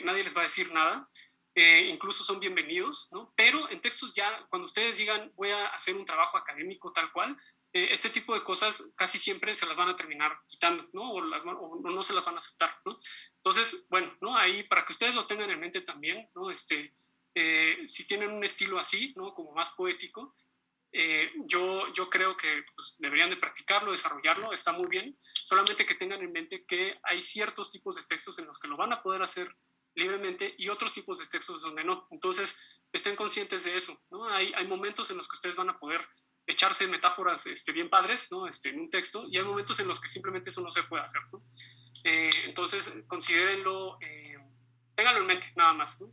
Nadie les va a decir nada. Incluso son bienvenidos, ¿no? Pero en textos ya, cuando ustedes digan voy a hacer un trabajo académico tal cual, este tipo de cosas casi siempre se las van a terminar quitando, ¿no? O no se las van a aceptar, ¿no? Entonces, bueno, ¿no? Ahí para que ustedes lo tengan en mente también, ¿no? Si tienen un estilo así, ¿no? Como más poético, yo creo que pues, deberían de practicarlo, desarrollarlo, está muy bien, solamente que tengan en mente que hay ciertos tipos de textos en los que lo van a poder hacer libremente y otros tipos de textos donde no. Entonces, estén conscientes de eso, ¿no? Hay momentos en los que ustedes van a poder echarse metáforas bien padres, ¿no? En un texto, y hay momentos en los que simplemente eso no se puede hacer, ¿no? Entonces, considérenlo, ténganlo en mente, nada más, ¿no?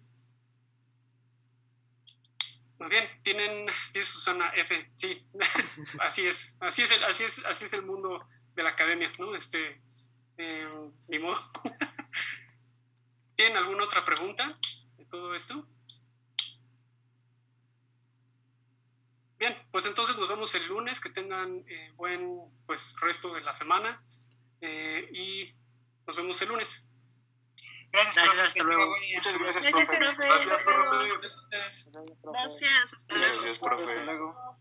Muy bien, dice Susana F, sí, así es el mundo de la academia, ¿no? Ni modo. ¿Tienen alguna otra pregunta de todo esto? Bien, pues entonces nos vemos el lunes, que tengan buen resto de la semana y nos vemos el lunes. Gracias, profe. Hasta luego. Muchas gracias, Gracias, profe. profe. Gracias, profe. Gracias, hasta luego. Gracias, profe. Hasta luego.